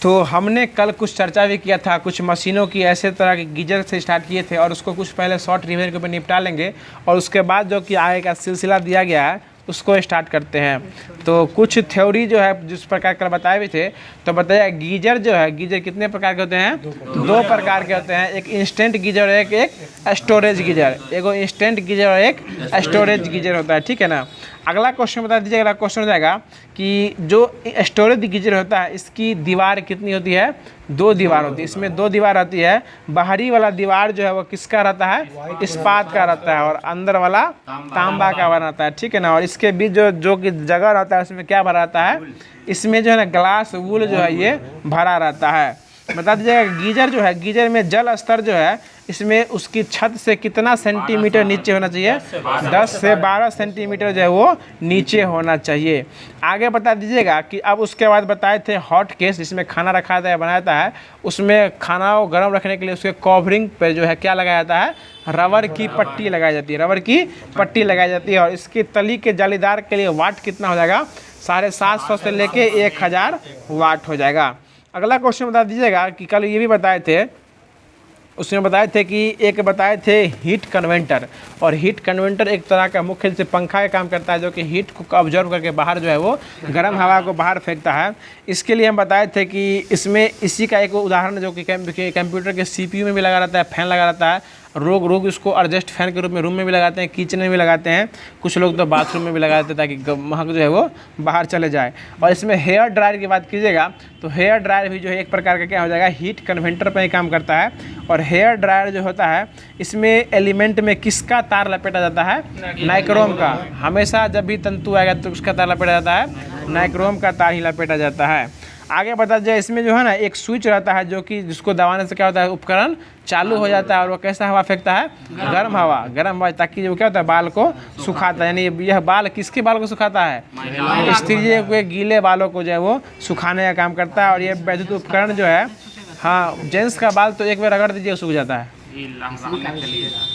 तो हमने कल कुछ चर्चा भी किया था, कुछ मशीनों की ऐसे तरह के गीजर से स्टार्ट किए थे और उसको कुछ पहले शॉर्ट रिवीजन के ऊपर निपटा लेंगे और उसके बाद जो कि आगे का सिलसिला दिया गया है उसको स्टार्ट करते हैं। तो कुछ थ्योरी जो है जिस प्रकार कल बताए भी थे, तो बताया गीजर जो है, गीजर कितने प्रकार के होते हैं, 2 प्रकार के होते हैं, एक इंस्टेंट गीजर और एक स्टोरेज गीजर, एगो इंस्टेंट गीजर और एक स्टोरेज गीजर होता है, ठीक है ना। अगला क्वेश्चन बता दीजिए, अगला क्वेश्चन हो जाएगा कि जो स्टोरेज गीजर होता है इसकी दीवार कितनी होती है, 2 दीवार होती है। इसमें 2 दीवार होती है, बाहरी वाला दीवार जो है वो किसका रहता है, इस्पात का रहता है और अंदर वाला तांबा का बना रहता है, ठीक है ना। और इसके बीच जो कि जगह रहता है उसमें क्या भरा रहता है, इसमें जो है ना ग्लास वूल जो है ये भरा रहता है। बता दीजिएगा गीजर जो है, गीजर में जल स्तर जो है इसमें उसकी छत से कितना सेंटीमीटर नीचे होना चाहिए? 10 से 12 सेंटीमीटर जो है वो नीचे होना चाहिए। आगे बता दीजिएगा कि अब उसके बाद बताए थे हॉट केस, जिसमें खाना रखा जाता है, बनाया जाता है, उसमें खाना को गर्म रखने के लिए उसके कवरिंग पे जो है क्या लगाया जाता है? रबर की पट्टी लगाई जाती है, रबर की पट्टी लगाई जाती है। और इसकी तली के जालीदार के लिए वाट कितना हो जाएगा? 750 से लेके 1000 वाट हो जाएगा। अगला क्वेश्चन बता दीजिएगा कि कल ये भी बताए थे, उसमें बताए थे कि एक बताए थे हीट कन्वेंटर, और हीट कन्वेंटर एक तरह का मुख्य से पंखा का काम करता है, जो कि हीट को ऑब्जर्व करके बाहर जो है वो गर्म हवा को बाहर फेंकता है। इसके लिए हम बताए थे कि इसमें इसी का एक उदाहरण जो कि कंप्यूटर के CPU में भी लगा रहता है, फैन लगा रहता है। लोग इसको एडजस्ट फैन के रूप में रूम में भी लगाते हैं, किचन में भी लगाते हैं, कुछ लोग तो बाथरूम में भी लगाते हैं ताकि महक जो है वो बाहर चले जाए। और इसमें हेयर ड्रायर की बात कीजिएगा तो हेयर ड्रायर भी जो है एक प्रकार का क्या हो जाएगा? हीट कन्वेंटर पर ही काम करता है। और हेयर ड्रायर जो होता है इसमें एलिमेंट में किसका तार लपेटा जाता है? नाइक्रोम का। हमेशा जब भी तंतु आएगा तो उसका तार लपेटा जाता है, नाइक्रोम का तार ही लपेटा जाता है। आगे बता जाए इसमें जो है ना एक स्विच रहता है, जो कि जिसको दबाने से क्या होता है? उपकरण चालू हो जाता है और वो कैसा हवा फेंकता है? गर्म हवा, ताकि वो क्या होता है? बाल को सुखाता है। यानी यह बाल किसके बाल को सुखाता है? स्त्रियों के गीले बालों को जो है वो सुखाने का काम करता है। और ये वैद्युत उपकरण जो है, हाँ, जेंट्स का बाल तो एक बार रगड़ दीजिए सूख जाता है।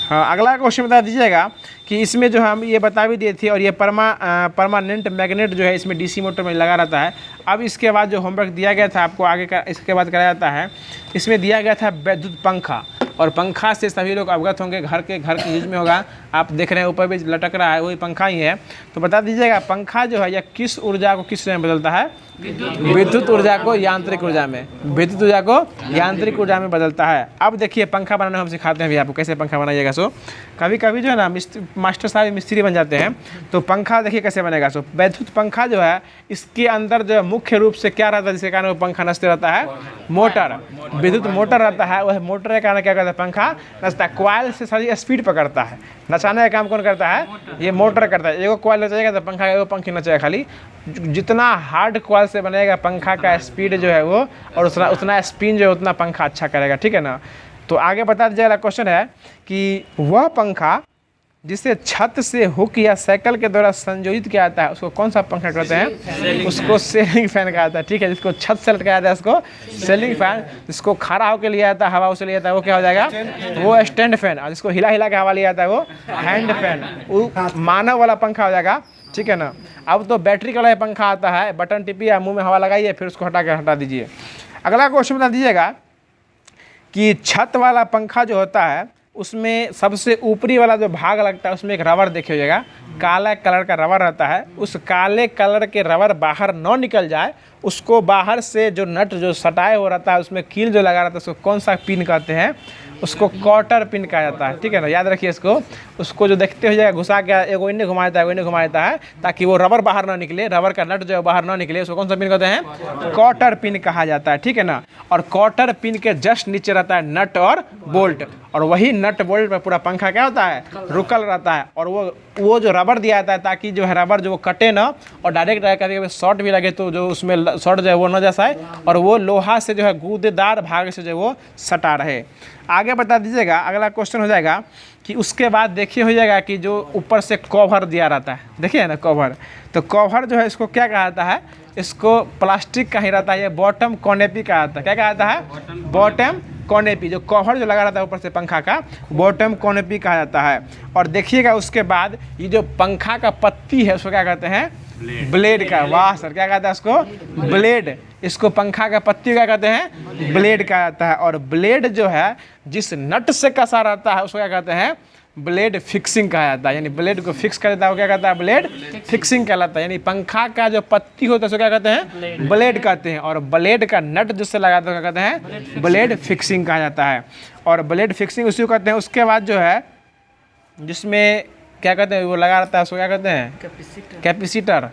हाँ, अगला क्वेश्चन बता दीजिएगा कि इसमें जो हम ये बता भी दिए थे, और ये परमानेंट मैग्नेट जो है इसमें DC मोटर में लगा रहता है। अब इसके बाद जो होमवर्क दिया गया था आपको आगे का, इसके बाद कराया जाता है, इसमें दिया गया था विद्युत पंखा। और पंखा से सभी लोग अवगत होंगे, घर के यूज में होगा। आप देख रहे हैं ऊपर भी लटक रहा है, वही पंखा ही है। तो बता दीजिएगा पंखा जो है यह किस ऊर्जा को किस में बदलता है? विद्युत ऊर्जा को यांत्रिक ऊर्जा में, विद्युत ऊर्जा को यांत्रिक ऊर्जा में बदलता है। अब देखिए पंखा बनाना हम सिखाते हैं भी आपको, कैसे पंखा बनाइएगा। सो कभी कभी जो है ना मास्टर साहब मिस्त्री बन जाते हैं, तो पंखा देखिए कैसे बनेगा। सो विद्युत पंखा जो है इसके अंदर जो है मुख्य रूप से क्या रहता है जिसके कारण वो पंखा नचते रहता है? मोटर, विद्युत मोटर रहता है। वह मोटर के कारण क्या करता है? पंखा नचता है। कॉइल से सारी स्पीड पकड़ता है, नचाने का काम कौन करता है? ये मोटर करता है। एगो कॉइल नचाएगा तो पंखा एगो पंखी नचाएगा। खाली जितना हार्ड कॉइल से बनेगा पंखा का स्पीड जो है वो, और उतना स्पिन जो है उतना पंखा अच्छा करेगा, ठीक है ना। तो आगे बता दीजिएगा, क्वेश्चन है कि वह पंखा जिसे छत से हुक या साइकिल के द्वारा संयोजित किया जाता है उसको कौन सा पंखा कहते हैं? उसको सीलिंग फैन कहा जाता है, ठीक है। जिसको छत से लटकाया जाता है उसको सीलिंग फैन, जिसको खड़ा होकर लिया जाता है, हवा उसे लिया जाता है, वो क्या हो जाएगा? वो स्टैंड फैन। और जिसको हिला हिला के हवा लिया जाता है वो हैंड फैन, वो मानव वाला पंखा हो जाएगा, ठीक है ना। अब तो बैटरी वाला पंखा आता है, बटन टिपिए, मुँह में हवा लगाइए, फिर उसको हटा दीजिए। अगला क्वेश्चन बता दीजिएगा कि छत वाला पंखा जो होता है उसमें सबसे ऊपरी वाला जो भाग लगता है उसमें एक रबर देखे होगा, काला कलर का रबर रहता है। उस काले कलर के रबर बाहर न निकल जाए, उसको बाहर से जो नट जो सटाए हो रहता है उसमें कील जो लगा रहता है उसको कौन सा पिन कहते हैं? उसको क्वार्टर पिन कहा जाता है, ठीक है ना। याद रखिए इसको। उसको जो देखते हो जाएगा घुसा के एगो इन्हें घुमा देता है, इन्हें घुमा देता है, ताकि वो रबर बाहर ना निकले, रबर का नट जो है बाहर ना निकले। उसको कौन सा पिन कहते हैं? क्वार्टर पिन कहा जाता है, ठीक है ना। और क्वार्टर पिन के जस्ट नीचे रहता है नट और बोल्ट, और वही नट बोल्ट पर पूरा पंखा क्या होता है? रुकल रहता है। और वो जो रबर दिया जाता है ताकि जो है रबर जो वो कटे ना, और डायरेक्ट कभी शॉर्ट भी लगे तो जो उसमें शॉर्ट जो है वो न जा जाए, और वो लोहा से जो है गूदेदार भाग से जो वो सटा रहे। आगे बता दीजिएगा, अगला क्वेश्चन हो जाएगा कि उसके बाद देखिए हो जाएगा कि जो ऊपर से कवर दिया रहता है, देखिए ना कवर, तो कवर जो है इसको क्या कहा जाता है? इसको प्लास्टिक का ही रहता है, ये बॉटम कॉनेपी कहा जाता है। क्या कहा जाता है? बॉटम कॉनेपी। जो कवर जो लगा रहता है ऊपर से पंखा का, बॉटम कॉनेपी कहा जाता है। और देखिएगा उसके बाद ये जो पंखा का पत्ती है उसको क्या कहते हैं? ब्लेड का। वाह सर, क्या कहता है इसको? ब्लेड। इसको पंखा का पत्ती क्या कहते हैं? ब्लेड कहा जाता है। और ब्लेड जो है जिस नट से कसा रहता है उसको क्या कहते हैं? ब्लेड फिक्सिंग कहा जाता है। यानी ब्लेड को फिक्स कर देता है वो क्या कहता है? ब्लेड फिक्सिंग कहलाता है। यानी पंखा का जो पत्ती होता है उसको क्या कहते हैं? ब्लेड कहते हैं। और ब्लेड का नट जिससे लगाते हैं क्या कहते हैं? ब्लेड फिक्सिंग कहा जाता है। और ब्लेड फिक्सिंग उसी को कहते हैं। उसके बाद जो है जिसमें क्या कहते हैं वो लगा रहता है उसको क्या कहते हैं? कैपेसिटर।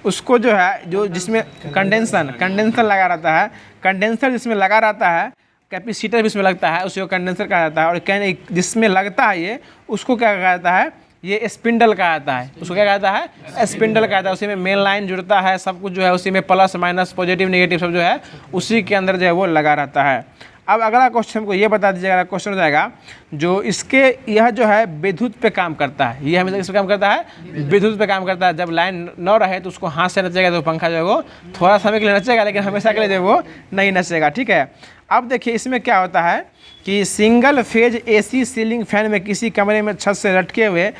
उसको जो है जो जिसमें कंडेंसर लगा रहता है, कंडेंसर जिसमें लगा रहता है, कैपेसिटर भी इसमें लगता है, उसी को कंडेंसर कहा जाता है। और जिसमें लगता है ये उसको क्या कहा जाता है? ये स्पिंडल कहा जाता है। उसको क्या कहता है? स्पिंडल कहा जाता है। उसी में मेन लाइन जुड़ता है, सब कुछ जो है उसी में प्लस माइनस पॉजिटिव नेगेटिव सब जो है उसी के अंदर जो है वो लगा रहता है। अब अगला क्वेश्चन को ये बता दीजिएगा, अगला क्वेश्चन हो जाएगा जो इसके यह जो है विद्युत पे काम करता है, ये हमेशा किस पे काम करता है, विद्युत पे काम करता है। जब लाइन न रहे तो उसको हाथ से नचेगा तो पंखा जो है वो थोड़ा समय के लिए नचेगा, लेकिन हमेशा के लिए जो वो नहीं नचेगा, ठीक है। अब देखिए इसमें क्या होता है कि single phase AC ceiling fan में किसी कमरे में छत से लटके हुए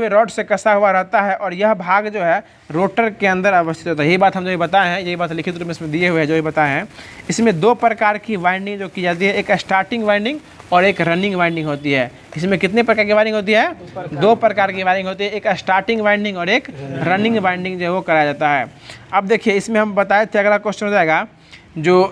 रॉड से कसा हुआ रहता है और यह भाग जो है रोटर के अंदर अवस्थित होता है। यही बात हम जो ये बताए हैं, यही बात लिखित रूप में इसमें दिए हुए हैं जो ये बताए हैं। इसमें दो प्रकार की वाइंडिंग जो की जाती है, एक स्टार्टिंग वाइंडिंग और एक रनिंग वाइंडिंग होती है। इसमें कितने प्रकार की वाइंडिंग होती है, दो प्रकार की वाइंडिंग होती है, एक स्टार्टिंग वाइंडिंग और एक रनिंग वाइंडिंग जो है वो कराया जाता है। अब देखिए इसमें हम बताए थे, अगला क्वेश्चन हो जाएगा जो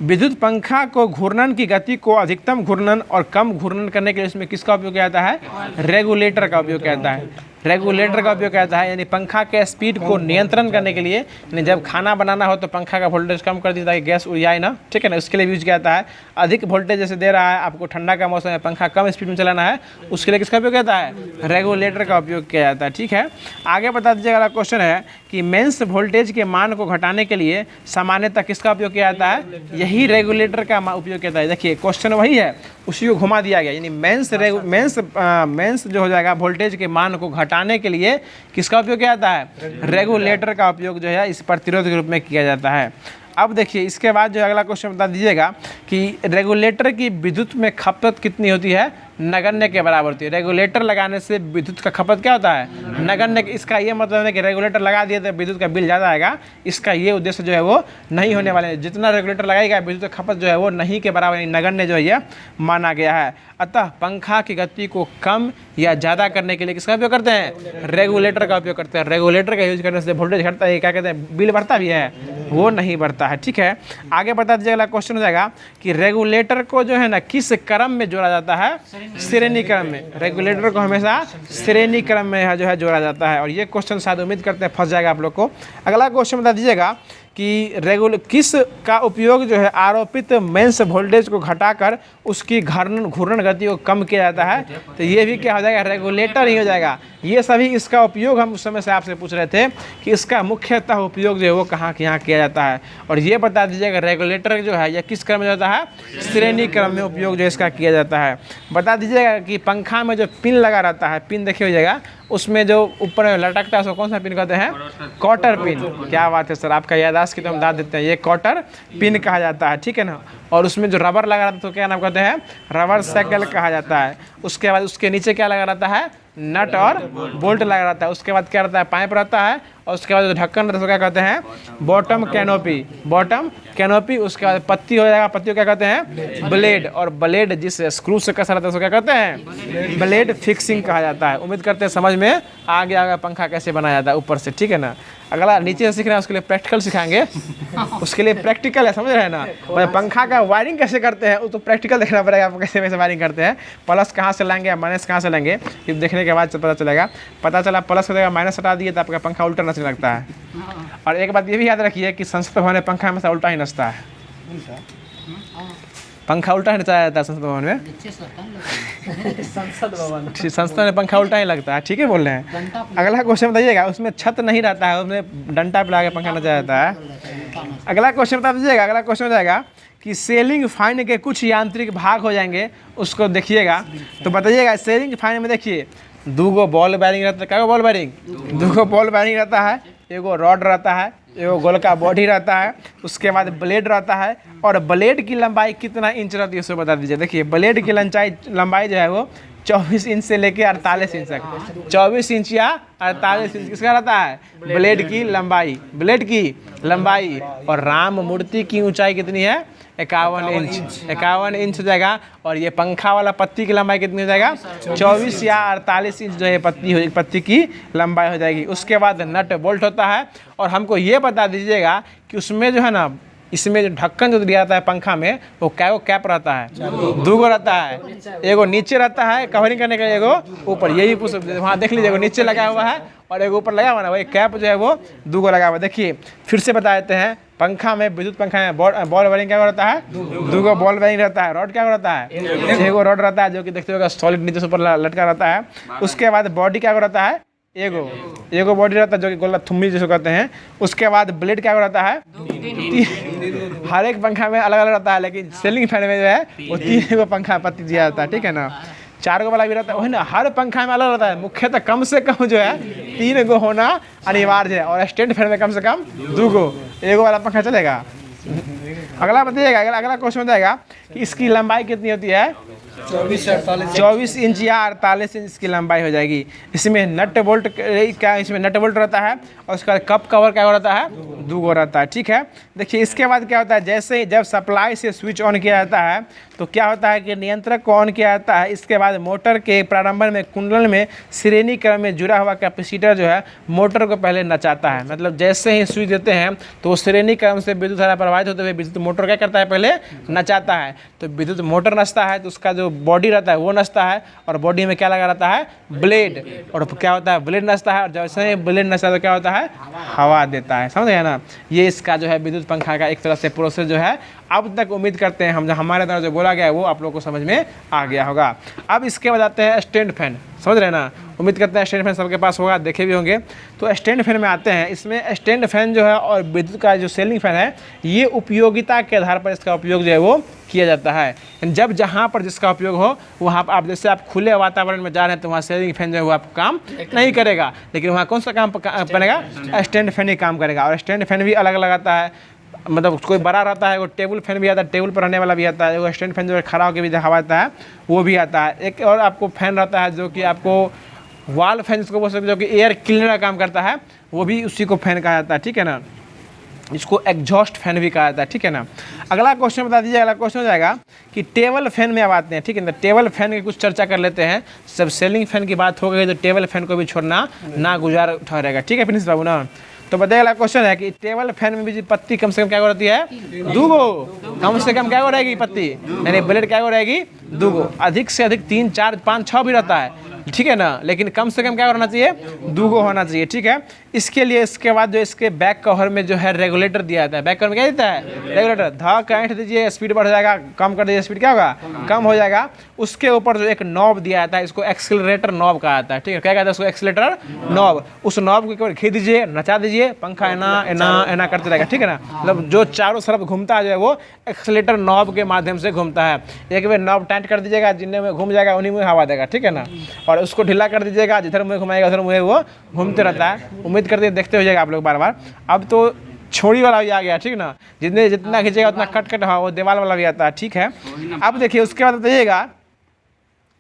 विद्युत पंखा को घूर्णन की गति को अधिकतम घूर्णन और कम घूर्णन करने के लिए इसमें किसका उपयोग किया जाता है, रेगुलेटर का उपयोग किया जाता है। रेगुलेटर का उपयोग किया जाता है, यानी पंखा के स्पीड को नियंत्रण करने के लिए, यानी जब खाना बनाना हो तो पंखा का वोल्टेज कम कर दिया ताकि गैस उड़ाए ना, ठीक है ना, उसके लिए यूज किया जाता है। अधिक वोल्टेज जैसे दे रहा है आपको, ठंडा का मौसम है, पंखा कम स्पीड में चलाना है, उसके लिए किसका उपयोग किया जाता है, रेगुलेटर का उपयोग किया जाता है, ठीक है। आगे बता दीजिएगा, अगला क्वेश्चन है कि मेंस वोल्टेज के मान को घटाने के लिए सामान्यतः किसका उपयोग किया जाता है, यही रेगुलेटर का उपयोग किया जाता है। देखिए क्वेश्चन वही है, उसी को घुमा दिया गया, यानी मेंस जो हो जाएगा वोल्टेज के मान को घटाने के लिए किसका उपयोग किया जाता है, रेगुलेटर का उपयोग जो है इस प्रतिरोध के रूप में किया जाता है। अब देखिए इसके बाद जो अगला क्वेश्चन बता दीजिएगा कि रेगुलेटर की विद्युत में खपत कितनी होती है, नगण्य के बराबर होती है। रेगुलेटर लगाने से विद्युत का खपत क्या होता है, नगण्य। इसका ये मतलब है कि रेगुलेटर लगा दिए तो विद्युत का बिल ज़्यादा आएगा, इसका ये उद्देश्य जो है वो नहीं होने वाले हैं। जितना रेगुलेटर लगाएगा विद्युत का खपत जो है वो नहीं के बराबर, नगण्य जो है ये माना गया है। अतः पंखा की गति को कम या ज़्यादा करने के लिए किसका उपयोग करते हैं, रेगुलेटर का उपयोग करते हैं। रेगुलेटर का यूज करने से वोल्टेज घटता है, क्या कहते हैं, बिल बढ़ता भी है, वो नहीं बढ़ता है, ठीक है। आगे बता दीजिएगा, अगला क्वेश्चन हो जाएगा कि रेगुलेटर को जो है ना किस क्रम में जोड़ा जाता है, श्रेणी क्रम में। रेगुलेटर को हमेशा श्रेणी क्रम में जो है जोड़ा जाता है। और ये क्वेश्चन शायद उम्मीद करते हैं फंस जाएगा आप लोग को। अगला क्वेश्चन बता दीजिएगा कि किस का उपयोग जो है आरोपित मेंस वोल्टेज को घटाकर उसकी घूर्णन गति को कम किया जाता है, तो ये भी क्या हो जाएगा, रेगुलेटर ही हो जाएगा। ये सभी इसका उपयोग हम उस समय से आपसे पूछ रहे थे कि इसका मुख्यतः उपयोग जो है वो कहाँ किया जाता है। और ये बता दीजिएगा रेगुलेटर जो है यह किस क्रम में जाता है, श्रेणी क्रम में उपयोग जो इसका किया जाता है। बता दीजिएगा कि पंखा में जो पिन लगा रहता है, पिन देखिए हो जाएगा, उसमें जो ऊपर लटकता है उसको कौन सा पिन कहते हैं, क्वार्टर पिन। क्या बात है सर, आपका याददाश्त की तो हम बता देते हैं, ये क्वार्टर पिन कहा जाता है, ठीक है ना। और उसमें जो रबर लगा रहता है तो क्या नाम कहते हैं, रबर साइकिल कहा जाता है। उसके बाद उसके नीचे क्या लगा रहता है, नट और बोल्ट लगा रहता है। उसके बाद क्या रहता है, पाइप रहता है। और उसके बाद जो ढक्कन रहता है तो क्या कहते हैं, बॉटम कैनोपी। उसके बाद पत्ती हो जाएगा, पत्ती को क्या कहते हैं, ब्लेड। और ब्लेड जिस स्क्रू से कसा रहता है उसको क्या कहते हैं, ब्लेड फिक्सिंग कहा जाता है। उम्मीद करते हैं समझ में आ गया पंखा कैसे बनाया जाता है ऊपर से, ठीक है ना। अगला नीचे से सीख रहे हैं उसके लिए प्रैक्टिकल सिखाएंगे, उसके लिए प्रैक्टिकल है, समझ रहे हैं ना। पंखा का वायरिंग कैसे करते हैं वो तो प्रैक्टिकल देखना पड़ेगा, आप कैसे वैसे वायरिंग करते हैं, प्लस कहाँ से लाएंगे माइनस कहाँ से लाएंगे, ये देखने के बाद पता चलेगा। पता चला प्लस हो जाएगा, माइनस हटा दिए तो आपका पंखा उल्टा नचने लगता है। और एक बात ये भी याद रखिए कि संसद भवन में पंखा हमेशा उल्टा ही नचता है, पंखा उल्टा ही नचाया जाता है संसद भवन में। संसद में पंखा उल्टा ही लगता है, ठीक है बोल रहे हैं। अगला क्वेश्चन बताइएगा, उसमें छत नहीं रहता है, उसमें डंडा पे लगा के पंखा नचाया जाता है। अगला क्वेश्चन बता दीजिएगा, अगला क्वेश्चन हो जाएगा कि सेलिंग फैन के कुछ यांत्रिक भाग हो जाएंगे, उसको देखिएगा। तो बताइएगा सेलिंग फैन में देखिए 2 बॉल बेयरिंग रहता है, क्या बॉल बेयरिंग, 2 बॉल बेयरिंग रहता है, एगो रॉड रहता है, एगो गोल का बॉडी रहता है, उसके बाद ब्लेड रहता है। और ब्लेड की लंबाई कितना इंच रहती है उसको बता दीजिए। देखिए ब्लेड की लंबाई जो है वो 24 इंच से लेके 48 इंच तक, 24 इंच या 48 इंच किसका रहता है, ब्लेड की लंबाई। और राम मूर्ति की ऊंचाई कितनी है, 51 इंच हो जाएगा। और ये पंखा वाला पत्ती की लंबाई कितनी हो जाएगा, 24 या 48 इंच जो है पत्ती की लंबाई हो जाएगी। उसके बाद नट बोल्ट होता है। और हमको ये बता दीजिएगा कि उसमें जो है ना, इसमें जो ढक्कन जो दिया जाता है पंखा में वो कैप रहता है, 2 रहता है, एगो नीचे रहता है कवरिंग करने के लिए, एगो ऊपर। यही वहाँ देख लीजिए, एगो नीचे लगा हुआ है और एगो ऊपर लगा हुआ ना, वही कैप जो है वो 2 लगा हुआ है। देखिए फिर से बता देते हैं, पंखा में विद्युत पंखा में बॉल बेयरिंग क्या रहता है, 2 बॉल बेयरिंग रहता है। रॉड क्या रहता है, एगो रॉड रहता है जो कि देखते होगा सॉलिड नीचे से ऊपर लटका रहता है। उसके बाद बॉडी क्या रहता है, एगो बॉडी रहता है जो कि गोला थुम्मी जिसको कहते हैं। उसके बाद ब्लेड क्या रहता है, हर एक पंखा में अलग अलग रहता है, लेकिन सीलिंग फैन में जो है वो 3 गो पंखा पत्ती दिया जाता है, ठीक है ना। 4 गो वाला भी रहता है, वही ना, हर पंखा में अलग रहता है। मुख्यतः कम से कम जो है 3 गो होना अनिवार्य है, और स्टैंड फैन में कम से कम 2 गो। एगो वाला पंखा चलेगा। अगला बताइएगा, अगला क्वेश्चन बताएगा कि इसकी लंबाई कितनी होती है, 24 इंच या 48 इंच की लंबाई हो जाएगी। इसमें नट बोल्ट क्या, इसमें नट बोल्ट रहता है, और उसका कप कवर क्या रहता है, 2 गो रहता है, ठीक है। देखिए इसके बाद क्या होता है, जैसे ही जब सप्लाई से स्विच ऑन किया जाता है तो क्या होता है कि नियंत्रक को ऑन किया जाता है। इसके बाद मोटर के प्रारंभन में कुंडल में श्रेणी क्रम में जुड़ा हुआ कैपेसिटर जो है मोटर को पहले नचाता है। मतलब जैसे ही स्विच देते हैं तो वो श्रेणी क्रम से विद्युत धारा प्रवाहित होते हुए विद्युत मोटर क्या करता है, पहले नचाता है। तो विद्युत मोटर नचता है तो उसका जो बॉडी रहता है वो नचता है, और बॉडी में क्या लगा रहता है, ब्लेड। और क्या होता है, ब्लेड नचता है, और जैसे ही ब्लेड नचता है तो क्या होता है, हवा देता है। समझ गए ना। ये इसका जो है विद्युत पंखा का एक तरह से प्रोसेस जो है। अब तक उम्मीद करते हैं हम जो हमारे द्वारा जो बोला गया है वो आप लोगों को समझ में आ गया होगा। अब इसके बाद आते हैं स्टैंड फैन। समझ रहे हैं ना। उम्मीद करते हैं स्टैंड फैन सबके पास होगा, देखे भी होंगे। तो स्टैंड फैन में आते हैं। इसमें स्टैंड फैन जो है और विद्युत का जो सीलिंग फैन है, ये उपयोगिता के आधार पर इसका उपयोग जो है वो किया जाता है। जब जहाँ पर जिसका उपयोग हो वहाँ पर आप, जैसे आप खुले वातावरण में जा रहे हैं तो वहाँ सीलिंग फैन जो है वो आपको काम नहीं करेगा, लेकिन वहाँ कौन सा काम बनेगा, स्टैंड फैन ही काम करेगा। और स्टैंड फैन भी अलग अलग आता है, मतलब कोई बड़ा रहता है, वो टेबल फैन भी आता है, टेबल पर रहने वाला भी आता है, वो स्टैंड फैन जो है खड़ा होकर भी हवा आता है वो भी आता है। एक और आपको फैन रहता है जो कि आपको वॉल फैन जिसको बोल सकते हैं, जो कि एयर क्लीनर का काम करता है, वो भी उसी को फैन कहा जाता है, ठीक है ना। इसको एग्जॉस्ट फैन भी कहा जाता है, ठीक है ना। अगला क्वेश्चन बता दीजिए। अगला क्वेश्चन हो जाएगा कि टेबल फैन में अब आते हैं, ठीक है ना। टेबल फैन की कुछ चर्चा कर लेते हैं। सब सीलिंग फैन की बात हो गई तो टेबल फैन को भी छोड़ना ना गुजार ठहरेगा, ठीक है प्रिंस बाबू ना। तो बताइए, अगला क्वेश्चन है कि टेबल फैन में भी पत्ती कम से कम क्या रहती है, 2 गो। कम से कम क्या रहेगी पत्ती, यानी ब्लेड क्या रहेगी, 2 गो। अधिक से अधिक 3, 4, 5, 6 भी रहता है, ठीक है ना। लेकिन कम से कम क्या होना चाहिए, 2 गो होना चाहिए, ठीक है। इसके लिए इसके बाद जो इसके बैक कवर में जो है रेगुलेटर दिया जाता है। बैक कवर में क्या देता है, रेगुलेटर। धक ऐंठ दीजिए, स्पीड बढ़ जाएगा, कम कर दीजिए, स्पीड क्या होगा, कम हो जाएगा। उसके ऊपर जो एक नॉब दिया जाता है, इसको एक्सीलरेटर नॉब कहा जाता है, ठीक है। क्या कहता है उसको, एक्सीलरेटर नॉब। उस नॉब को खींच दीजिए, नचा दीजिए, पंखा एना करते रहेगा, ठीक है ना। मतलब जो चारों तरफ घूमता है जो है वो एक्सीलरेटर नॉब के माध्यम से घूमता है। एक बार नॉब टाइट कर दीजिएगा, जिन्हें में घूम जाएगा उन्हीं में हवा देगा, ठीक है ना। और उसको ढीला कर दीजिएगा, जिधर मुँह घुमाएगा उधर मुँह वो घूमते रहता है। उम्मीद करते हैं देखते हो जाएगा आप लोग बार बार। अब तो छोड़ी वाला भी आ गया, ठीक ना। जितना खींचेगा उतना कट हाँ, वो दीवार वाला भी आता है, ठीक है। अब देखिए उसके बाद बताइएगा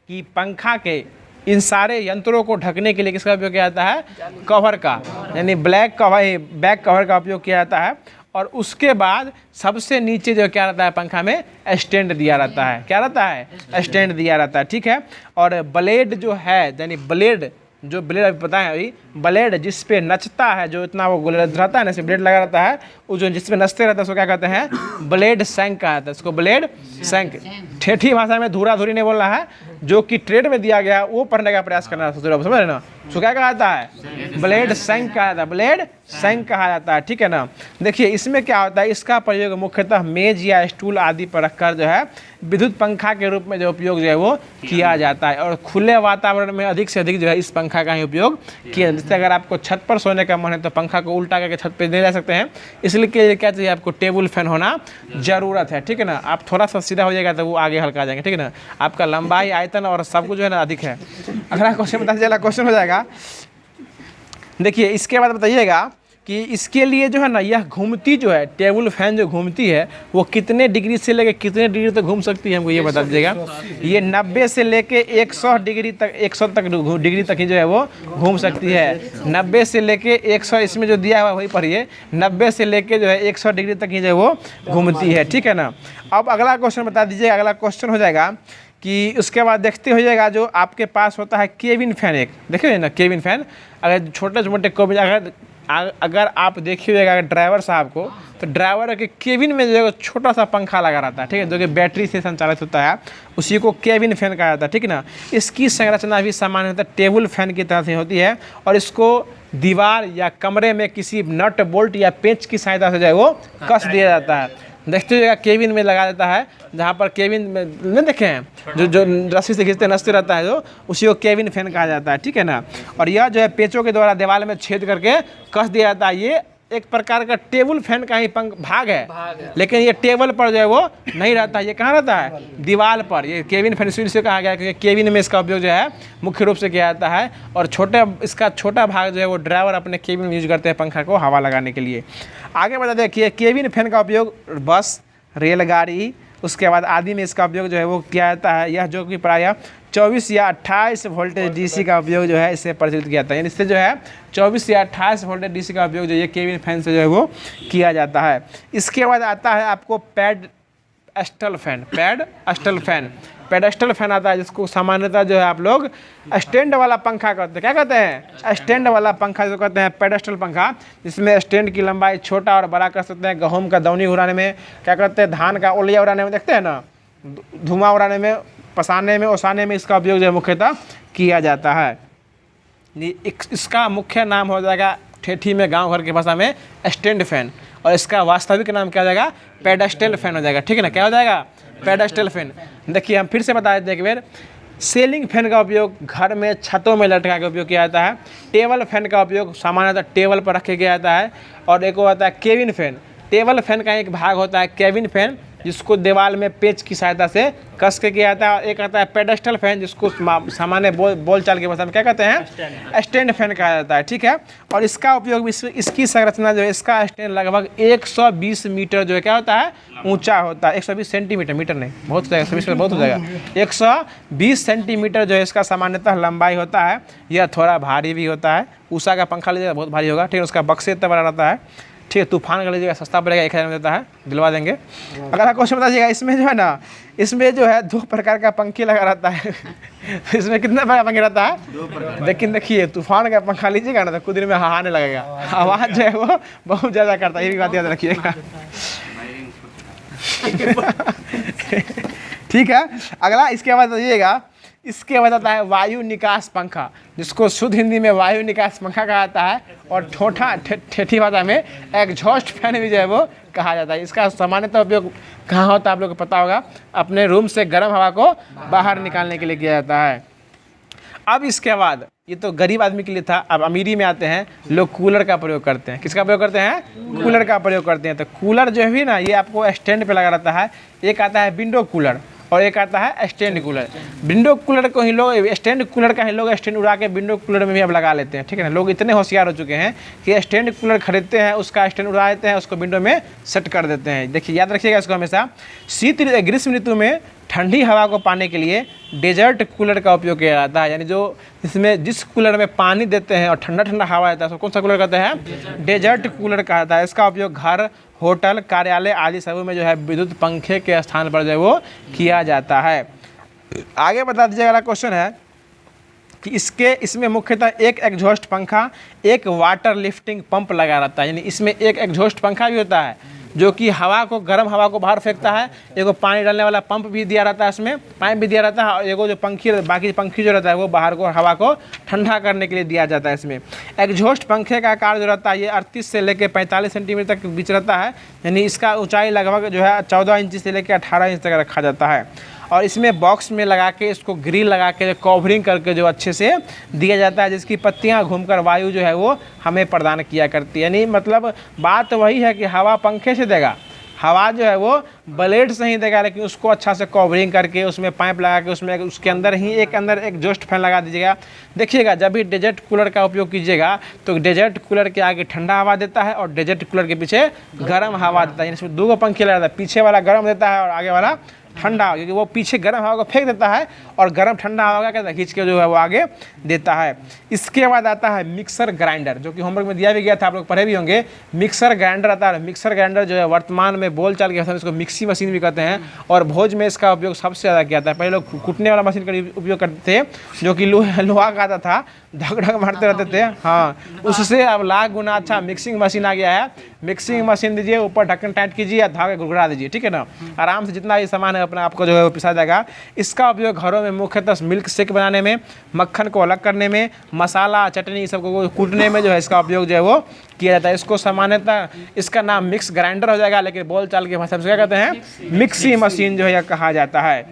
कि पंखा के इन सारे यंत्रों को ढकने के लिए किसका उपयोग किया जाता है, कवर का, यानी बैक कवर का उपयोग किया जाता है। और उसके बाद सबसे नीचे जो क्या रहता है, पंखा में स्टैंड दिया रहता है। क्या रहता है, स्टैंड दिया रहता है, ठीक है। और ब्लेड जो है, यानी ब्लेड जो ब्लेड अभी पता है, अभी ब्लेड जिस पे नचता है, जो इतना वो ब्लेड रहता है ना, इसे ब्लेड लगा रहता है, वो जो जिस पे नचते रहता है उसको क्या कहते हैं, ब्लेड शैंक कहा जाता है। इसको ब्लेड शैंक, ठेठी भाषा में धूरा धूरी नहीं बोलना है, जो कि ट्रेड में दिया गया है वो पढ़ने का प्रयास करना है, समझ रहे ना। उसको क्या कहा जाता है, ब्लेड शैंक कहा जाता है, ब्लेड शैंक कहा जाता है, ठीक है ना। देखिए इसमें क्या होता है, इसका प्रयोग मुख्यतः मेज या स्टूल आदि पर रखकर जो है विद्युत पंखा के रूप में जो उपयोग जो है वो किया जाता है। और खुले वातावरण में अधिक से अधिक जो है इस पंखा का ही उपयोग किया। जैसे अगर आपको छत पर सोने का मन है तो पंखा को उल्टा करके छत पर दे जा सकते हैं। इसलिए क्या चाहिए, आपको टेबल फैन होना जरूरत है, ठीक है ना। आप थोड़ा सा सीधा हो जाएगा तो वो आगे हल्का आ जाएंगे, ठीक है ना। आपका लंबाई, आयतन और सब कुछ जो है ना अधिक है। अगला क्वेश्चन बता दीजिए, अगला क्वेश्चन हो जाएगा। देखिए इसके बाद बताइएगा कि इसके लिए जो है ना, यह घूमती जो है टेबल फैन जो घूमती है वो कितने डिग्री से लेकर कितने डिग्री तक घूम सकती है, हमको ये बता दीजिएगा। ये 90 से लेके 100 डिग्री तक, 100 तक डिग्री तक ही जो है वो घूम सकती है। 90 से लेके 100, इसमें जो दिया हुआ वही पढ़िए, 90 से लेके जो है 100 डिग्री तक ही जो है वो घूमती है, ठीक है ना। अब अगला क्वेश्चन बता दीजिए। अगला क्वेश्चन हो जाएगा कि उसके बाद देखते हो जाएगा जो आपके पास होता है केबिन फैन। एक देखिए ना, केबिन फैन, अगर छोटे मोटे केबिन, अगर आप देखिएगा ड्राइवर साहब को, तो ड्राइवर के केबिन में जो छोटा सा पंखा लगा रहता है, ठीक है, जो कि बैटरी से संचालित होता है, उसी को केबिन फैन कहा जाता है, ठीक है ना। इसकी संरचना भी सामान्यतः टेबल फैन की तरह से होती है, और इसको दीवार या कमरे में किसी नट बोल्ट या पेंच की सहायता से जो है वो कस दिया जाता है। देखते हुए केबिन में लगा देता है, जहाँ पर केबिन में नहीं देखे हैं जो रस्सी से खींचते नचते रहता है जो, उसी को केबिन फैन कहा जाता है, ठीक है ना। और यह जो है पेचों के द्वारा दीवार में छेद करके कस दिया जाता है। ये एक प्रकार का टेबल फैन का ही भाग है, लेकिन ये टेबल पर जो है वो नहीं रहता है, ये कहाँ रहता है, दीवार पर। ये केबिन फैन इसलिए कहा गया क्योंकि केबिन में इसका उपयोग जो है मुख्य रूप से किया जाता है। और इसका छोटा भाग जो है वो ड्राइवर अपने केबिन में यूज करते हैं पंखा को हवा लगाने के लिए। आगे बता देखिए, केबिन फैन का उपयोग बस, रेलगाड़ी, उसके बाद आदि में इसका उपयोग जो है वो किया जाता है। यह जो कि प्रायः 24 या 28 वोल्टेज डीसी का उपयोग जो है इससे प्रचलित किया जाता है। इससे जो है 24 या 28 वोल्टेज डीसी का उपयोग जो ये केबिन फैन से जो है वो किया जाता है। इसके बाद आता है आपको पेडस्टल फैन। पेडस्टल फैन आता है, जिसको सामान्यतः जो है आप लोग स्टैंड वाला पंखा कहते हैं। क्या कहते हैं, स्टैंड वाला पंखा जो कहते हैं पेडस्टल पंखा, जिसमें स्टैंड की लंबाई छोटा और बड़ा कर सकते हैं। गेहूं का दौनी उड़ाने में, क्या करते हैं, धान का ओलिया उड़ाने में, देखते हैं ना, धुआं उड़ाने में, पसाने में, ओसाने में इसका उपयोग जो है मुख्यतः किया जाता है। इसका मुख्य नाम हो जाएगा ठेठी में, गांव घर की भाषा में, स्टैंड फैन, और इसका वास्तविक नाम क्या हो जाएगा, पेडस्टल फैन हो जाएगा, ठीक है ना। क्या हो जाएगा, पेडस्टल फैन। देखिए हम फिर से बता देते हैं एक बार, सीलिंग फैन का उपयोग घर में छतों में लटका के उपयोग किया जाता है। टेबल फैन का उपयोग सामान्यतः टेबल पर रखे किया जाता है। और एक होता है केबिन फैन। टेबल फैन का एक भाग होता है केबिन फैन, जिसको दीवार में पेच की सहायता से कस के किया जाता है। और एक आता है पेडस्टल फैन, जिसको सामान्य बोलचाल के भाषा में क्या कहते हैं, स्टैंड फैन कहा जाता है, ठीक है। और इसका उपयोग, इसकी संरचना जो है, इसका स्टैंड लगभग 120 मीटर जो है क्या होता है, ऊंचा होता है। 120 सेंटीमीटर, मीटर नहीं, बहुत हो जाएगा, 120 मीटर बहुत हो जाएगा। 120 सेंटीमीटर जो है इसका सामान्यतः लंबाई होता है। यह थोड़ा भारी भी होता है। उषा का पंखा लीजिएगा बहुत भारी होगा, ठीक है। उसका बक्से इतना बड़ा रहता है, ठीक है। तूफान का लीजिएगा सस्ता पड़ेगा, 1000 में देता है, दिलवा देंगे। अगर आप क्वेश्चन बताइएगा, इसमें जो है ना, इसमें जो है 2 प्रकार का पंखे लगा रहता है। इसमें कितना बड़ा पंखा रहता है, 2 प्रकार। लेकिन देखिए तूफान का पंखा लीजिएगा ना तो कुछ दिन में हाहाने लगेगा, आवाज़ जो है वो बहुत ज़्यादा करता है, ये भी बात याद रखिएगा। ठीक है। अगला इसके बाद बताइएगा, इसके बाद आता है वायु निकास पंखा, जिसको शुद्ध हिंदी में वायु निकास पंखा कहा जाता है। और ठेठी भाषा में एग्जॉस्ट फैन भी जो है वो कहा जाता है। इसका सामान्यतः उपयोग कहाँ होता है आप लोग को पता होगा, अपने रूम से गर्म हवा को बाहर निकालने के लिए किया जाता है। अब इसके बाद, ये तो गरीब आदमी के लिए था, अब अमीरी में आते हैं, लोग कूलर का प्रयोग करते हैं। किसका प्रयोग करते हैं, कूलर का प्रयोग करते हैं। तो कूलर जो है ना, ये आपको स्टैंड पे लगा रहता है। एक आता है विंडो कूलर और एक आता है स्टैंड कूलर। विंडो कूलर को ही लोग, स्टैंड कूलर का ही लोग स्टैंड उड़ा के विंडो कूलर में भी अब लगा लेते हैं, ठीक है ना। लोग इतने होशियार हो चुके हैं कि स्टैंड कूलर खरीदते हैं, उसका स्टैंड उड़ा देते हैं, उसको विंडो में सेट कर देते हैं। देखिए याद रखिएगा इसको हमेशा। ग्रीष्म ऋतु में ठंडी हवा को पाने के लिए डेजर्ट कूलर का उपयोग किया जाता है। यानी जिस कूलर में पानी देते हैं और ठंडा ठंडा हवा आता है, उसको कौन सा कूलर कहते हैं, डेजर्ट कूलर कहा जाता है। इसका उपयोग घर, होटल, कार्यालय आदि सभी में जो है विद्युत पंखे के स्थान पर जो है वो किया जाता है। आगे बता दीजिए, अगला क्वेश्चन है कि इसमें मुख्यतः एक एग्जॉस्ट पंखा, एक वाटर लिफ्टिंग पंप लगा रहता है। यानी इसमें एक एग्जॉस्ट पंखा भी होता है जो कि हवा को, गर्म हवा को बाहर फेंकता है। एगो पानी डालने वाला पंप भी दिया रहता है, इसमें पाइप भी दिया रहता है। और एगो जो बाकी पंखी जो रहता है वो बाहर को हवा को ठंडा करने के लिए दिया जाता है। इसमें एग्जॉस्ट पंखे का आकार जो रहता है ये 38 से लेकर 45 सेंटीमीटर तक बीच रहता है। यानी इसका ऊंचाई लगभग जो है 14 इंच से लेकर 18 इंच तक रखा जाता है। और इसमें बॉक्स में लगा के, इसको ग्रिल लगा के कवरिंग करके जो अच्छे से दिया जाता है, जिसकी पत्तियां घूमकर वायु जो है वो हमें प्रदान किया करती है। यानी मतलब बात वही है कि हवा पंखे से देगा, हवा जो है वो ब्लेड से ही देगा, लेकिन उसको अच्छा से कवरिंग करके उसमें पाइप लगा के उसके अंदर ही एक एग्जॉस्ट फैन लगा दीजिएगा। देखिएगा जब भी डेजर्ट कूलर का उपयोग कीजिएगा तो डेजर्ट कूलर के आगे ठंडा हवा देता है और डेजर्ट कूलर के पीछे गर्म हवा देता है। इसमें 2 पंखे लगा देता है, पीछे वाला गर्म देता है और आगे वाला ठंडा, क्योंकि वो पीछे गर्म हवा को फेंक देता है और गर्म ठंडा हवा का कहता है खींच के जो है वो आगे देता है। इसके बाद आता है मिक्सर ग्राइंडर, जो कि होमवर्क में दिया भी गया था, आप लोग पढ़े भी होंगे। मिक्सर ग्राइंडर आता है। मिक्सर ग्राइंडर जो है वर्तमान में बोलचाल के भाषा में इसको मिक्सी मशीन भी कहते हैं और भोज में इसका उपयोग सबसे ज़्यादा किया जाता है। पहले लोग कूटने वाला मशीन का उपयोग करते थे जो कि लोहा का आता था, ढक ढक मारते रहते थे। हाँ, उससे अब लाख गुना अच्छा मिक्सिंग मशीन आ गया है। मिक्सिंग मशीन दीजिए, ऊपर ढक्कन टाइट कीजिए, धागे घुघरा दीजिए, ठीक है ना। आराम से जितना भी सामान है में अपना आपको जो है वो पिसा जाएगा। इसका उपयोग घरों में मुख्यतः मिल्क शेक बनाने में, मक्खन को अलग करने में, मसाला चटनी सबको कूटने में जो है इसका उपयोग जो है वो किया जाता है। इसको सामान्यतः इसका नाम मिक्स ग्राइंडर हो जाएगा, लेकिन बोल चाल की भाषा में क्या कहते हैं, मिक्सी मशीन जो है यह कहा जाता है।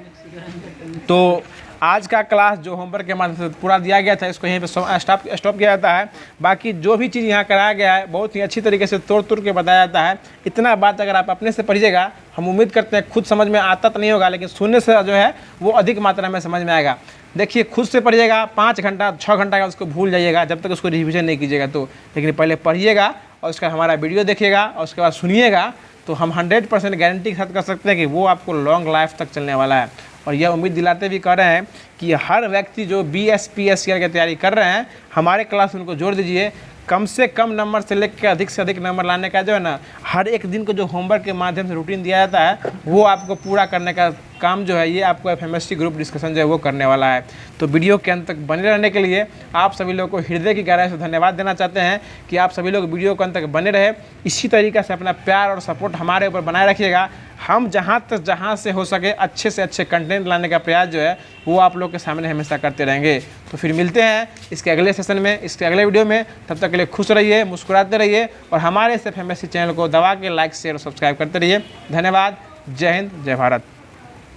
तो आज का क्लास जो होमवर्क के माध्यम से पूरा दिया गया था, इसको यहीं पे स्टॉप किया जाता है। बाकी जो भी चीज़ यहाँ कराया गया है बहुत ही अच्छी तरीके से तोड़ के बताया जाता है। इतना बात अगर आप अपने से पढ़िएगा, हम उम्मीद करते हैं खुद समझ में आता तो नहीं होगा, लेकिन सुनने से जो है वो अधिक मात्रा में समझ में आएगा। देखिए खुद से पढ़िएगा, 5 घंटा 6 घंटा का उसको भूल जाइएगा जब तक उसको रिविजन नहीं कीजिएगा तो। लेकिन पहले पढ़िएगा और उसका हमारा वीडियो देखिएगा और उसके बाद सुनिएगा, तो हम 100% गारंटी के साथ कर सकते हैं कि वो आपको लॉन्ग लाइफ तक चलने वाला है। और यह उम्मीद दिलाते भी कह रहे हैं कि हर व्यक्ति जो BSPSCL की तैयारी कर रहे हैं, हमारे क्लास में उनको जोड़ दीजिए। कम से कम नंबर से लेकर अधिक से अधिक नंबर लाने का जो है ना, हर एक दिन को जो होमवर्क के माध्यम से रूटीन दिया जाता है वो आपको पूरा करने का काम जो है ये आपको FMSC ग्रुप डिस्कशन जो है वो करने वाला है। तो वीडियो के अंत तक बने रहने के लिए आप सभी लोगों को हृदय की गहराई से धन्यवाद देना चाहते हैं कि आप सभी लोग वीडियो के अंत तक बने रहे। इसी तरीके से अपना प्यार और सपोर्ट हमारे ऊपर बनाए रखिएगा। हम जहाँ से हो सके अच्छे से अच्छे कंटेंट लाने का प्रयास जो है वो आप लोग के सामने हमेशा करते रहेंगे। तो फिर मिलते हैं इसके अगले सेशन में, इसके अगले वीडियो में। तब तक के लिए खुश रहिए, मुस्कुराते रहिए और हमारे इस FMSC चैनल को दबा के लाइक शेयर और सब्सक्राइब करते रहिए। धन्यवाद। जय हिंद, जय भारत।